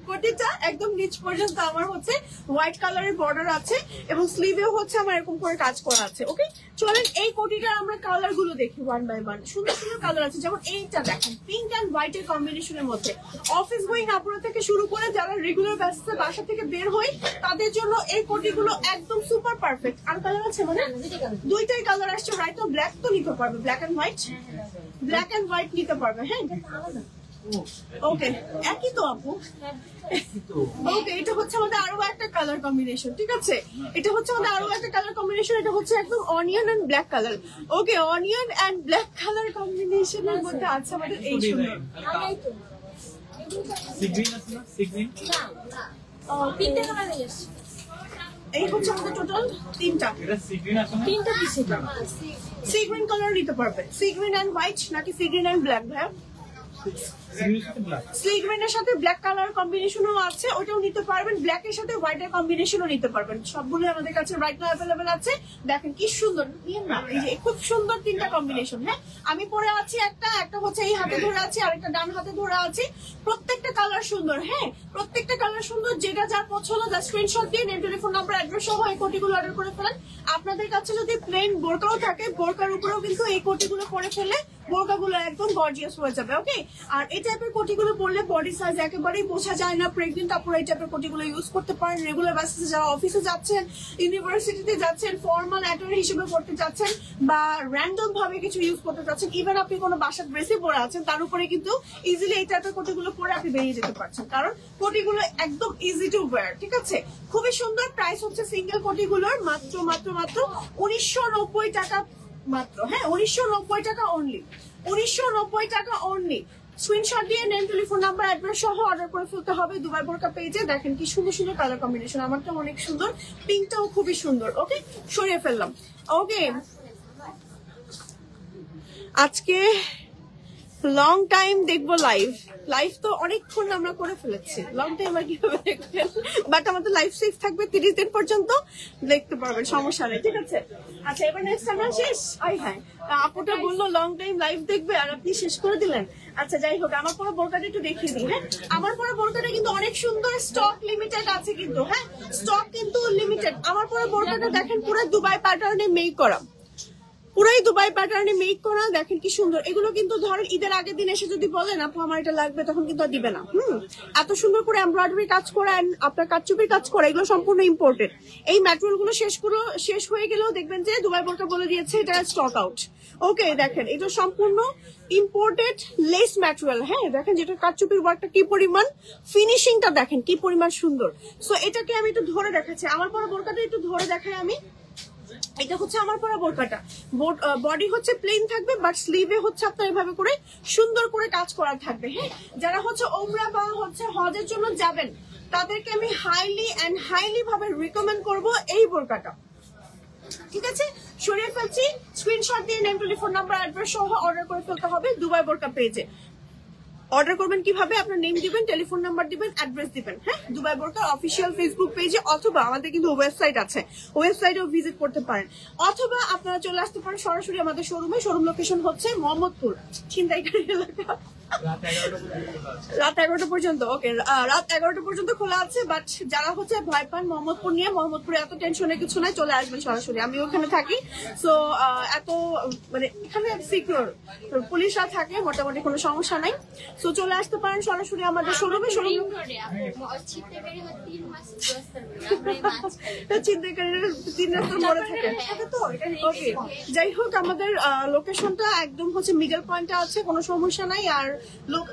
কোটিটা, একদম নিচ পর্যন্ত আমার হচ্ছে হোয়াইট কালারের বর্ডার আছে এবং স্লিভেও হচ্ছে আমার এরকম করে কাজ করা আছে। ওকে, চলেন এই কোটিটার আমরা কালার গুলো দেখি ওয়ান বাই ওয়ান। সুন্দর সুন্দর কালার আছে, যেমন এইটা দেখেন পিঙ্ক অ্যান্ড হোয়াইট এর কম্বিনেশনের মধ্যে। অফিস গোয়িং আপুরা থেকে শুরু করে যারা রেগুলার বেসিসে বাসা থেকে বের হই তাদের জন্য এই কোটিগুলো একদম সুপার পারফেক্ট। আর কালার আছে মানে দুইটাই কালার আসছে, রাইট? তো ব্ল্যাক তো নিতে পারবে, black and white, black and white নিতে পারবে। হ্যাঁ, ওকে, একই তো আপু। ওকে, এটা হচ্ছে আমাদের আরো একটা কালার কম্বিনেশন, ঠিক আছে? এটা হচ্ছে আমাদের আরো একটা কালার কম্বিনেশন, এটা হচ্ছে একদম onion and black colour. Okay, onion and black colour কম্বিনেশনের মধ্যে আছে আমাদের এই সুন্দর। তিনটে কালার এসেছে। এই হচ্ছে আমাদের টোটাল তিনটা পিস। সি গ্রিন কালার নিতে পারবে, সি গ্রিন এন্ড হোয়াইট নাকি সি গ্রিন এন্ড ব্ল্যাক? ভাইয়া সি গ্রিনের সাথে ব্ল্যাক কালার কম্বিনেশনও আছে, ওটাও নিতে পারবেন। ব্ল্যাক এর সাথে হোয়াইট এর কম্বিনেশনও নিতে পারবেন। সবগুলো আমাদের কাছে রাইট নাও অ্যাভেলেবেল আছে। দেখেন কি সুন্দর, এই যে খুব সুন্দর তিনটা কম্বিনেশন। হ্যাঁ, আমি পরে আছি একটা হচ্ছে এই হাতে ধরে আছি, আর একটা ডান হাতে ধরে আছি। প্রত্যেকটা কালার সুন্দর। হ্যাঁ, প্রত্যেকটা কালার সুন্দর। যেটা যার পছন্দ তার স্ক্রিনশট দিয়ে নেম, টেলিফোন নাম্বার, অ্যাড্রেস সহ এই কোটিগুলো অর্ডার করে ফেলেন। আপনাদের কাছে যদি প্লেন বোরকাও থাকে, বোরকার উপরেও কিন্তু এই কোটিগুলো পরে ফেলে বোরকাগুলো একদম গর্জিয়াস হয়ে যাবে। ওকে, আর এই টাইপের কোটিগুলো পরলে বডি সাইজ একেবারেই বোঝা যায় না। প্রেগনেন্ট আপুরা এই টাইপের কোটিগুলো ইউজ করতে পারেন। রেগুলার বেসিসে যারা অফিসে যাচ্ছেন, ইউনিভার্সিটিতে যাচ্ছেন, ফর্মাল অ্যাটেন্ডার হিসেবে পড়তে যাচ্ছেন, বা র্যান্ডম ভাবে কিছু ইউজ করতে চাচ্ছেন, ইভেন আপনি কোনো বাসার ড্রেসে পরে আছেন, তার উপরে কিন্তু ইজিলি এই টাইপের কোটিগুলো পরে আপনি বেরিয়ে যেতে পারছেন, কারণ কোটিগুলো একদম ইজি টু ওয়্যার। ঠিক আছে, খুবই সুন্দর। প্রাইস হচ্ছে সিঙ্গেল কোটিগুলোর মাত্র মাত্র মাত্র 1990 টাকা মাত্র। হ্যাঁ, 1990 টাকা অনলি, 1990 টাকা অনলি। স্ক্রিনশট দিয়ে নেম, টেলিফোন নাম্বার, অ্যাড্রেস সহ অর্ডার করে ফেলতে হবে দুবাই বোরকা পেজে। দেখেন কি সুন্দর সুন্দর কালার কম্বিনেশন, আমারটা অনেক সুন্দর, পিঙ্কটাও খুবই সুন্দর। ওকে, সরিয়ে ফেললাম। ওকে, আজকে লং টাইম দেখবো লাইভ তো অনেকক্ষণ আমরা করে ফেলেছি, লং টাইম আর কিভাবে দেখবেন, বাট আমাদের লাইভ সেফ থাকবে 30 দিন পর্যন্ত, দেখতে পারবেন, সমস্যা নেই। ঠিক আছে, আচ্ছা এবার নেক্সট আমরা শেষ। হ্যাঁ, আপুটা বললো লং টাইম লাইভ দেখবে আর আপনি শেষ করে দিলেন। আচ্ছা যাই হোক, আমার পরে বোরকাটা একটু দেখিয়ে দিই। হ্যাঁ, আমার পরে বোরকাটা কিন্তু অনেক সুন্দর, স্টক লিমিটেড আছে কিন্তু। হ্যাঁ, স্টক কিন্তু লিমিটেড। আমার পরে বোরকাটা দেখেন পুরো দুবাই প্যাটার্নে মেক করা, পুরাই দুবাই প্যাটার্নে মেক করা। দেখেন কি সুন্দর। এগুলো কিন্তু ধরেন ঈদের আগের দিন এসে যদি বলেন আপু আমার এটা লাগবে, তখন কিন্তু আর দিবে না। এত সুন্দর করে এমব্রয়ডারি কাজ করা, আপনার কাচচুপির কাজ করা, এগুলো সম্পূর্ণ ইম্পোর্টেড। এই ম্যাটেরিয়াল গুলো শেষ হয়ে গেলেও দেখবেন যে দুবাই বোরকা বলে দিয়েছে এটা স্টক আউট। ওকে, দেখেন এটা সম্পূর্ণ ইম্পোর্টেড লেস ম্যাটেরিয়াল। হ্যাঁ, দেখেন যেটা কাচচুপির ওয়ার্কটা কি পরিমাণ, ফিনিশিংটা দেখেন কি পরিমাণ সুন্দর। সো এটাকে আমি একটু ধরে দেখাচ্ছি, আমার পরে বোরকাটা একটু ধরে দেখাই আমি। এটা হচ্ছে আমার পরা বোরকাটা, বডি হচ্ছে প্লেন থাকবে, বাট স্লিভে হচ্ছে আপনার এভাবে করে সুন্দর করে কাজ করা থাকবে। হ্যাঁ, যারা হচ্ছে ওমরা বা হচ্ছে হজের জন্য যাবেন তাদেরকে আমি হাইলি ভাবে রিকমেন্ড করব এই বোরকাটা। ঠিক আছে, সরিয়ে ফেলছি। স্ক্রিনশট দিয়ে নেম, টেলিফোন নাম্বার, অ্যাড্রেস সহ অর্ডার করে ফেলতে হবে দুবাই বোরকা পেজে। অর্ডার করবেন কিভাবে, আপনার নেম দিবেন, টেলিফোন নাম্বার দিবেন, অ্যাড্রেস দিবেন। হ্যাঁ, দুবাই বোরকার অফিসিয়াল ফেসবুক পেজে, অথবা আমাদের কিন্তু ওয়েবসাইট আছে, ওয়েবসাইটেও ভিজিট করতে পারেন, অথবা আপনারা চলে আসতে পারেন সরাসরি আমাদের শোরুমে। শোরুম লোকেশন হচ্ছে মোহাম্মদপুর, ছিনতাইকারী এলাকা। রাত 11টা পর্যন্ত। ওকে, রাত 11টা পর্যন্ত খোলা আছে, বাট যারা হচ্ছে ভয় পান মোহাম্মদপুর নিয়ে, মোহাম্মদপুরে এত টেনশনের কিছু নাই, চলে আসবেন সরাসরি। আমি ওখানে থাকি, সো এত মানে এখানে সিকিউর, পুলিশরা থাকে, মোটামুটি কোনো সমস্যা নাই। সো চলে আসতে পারেন সরাসরি আমাদের শোরুমে। ছিনতাইকারীরা 3 রাস্তার মোড়ে থাকে। ওকে, যাই হোক, আমাদের লোকেশনটা একদম হচ্ছে মিডল পয়েন্টে আছে, কোনো সমস্যা নাই। আর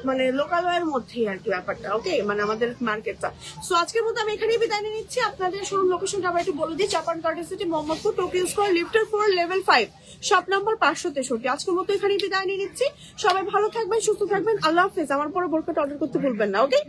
মানে লোকালয়ের মধ্যেই আর কি ব্যাপারটা। ওকে, মানে আমাদের মার্কেটটা। সো আজকের মতো আমি এখানেই বিদায় নিয়ে নিচ্ছি। আপনাদের শোরুম লোকেশনটা আবার একটু বলে দিই, চাপান garden city, Mohammadpur, Tokyo square, লিফটের 4, লেভেল 5, শপ নাম্বার 563। আজকের মতো এখানেই বিদায় নিয়ে নিচ্ছি। সবাই ভালো থাকবেন, সুস্থ থাকবেন, আল্লাহ হাফেজ। আমার পরে বোরকাটা অর্ডার করতে ভুলবেন না। ওকে।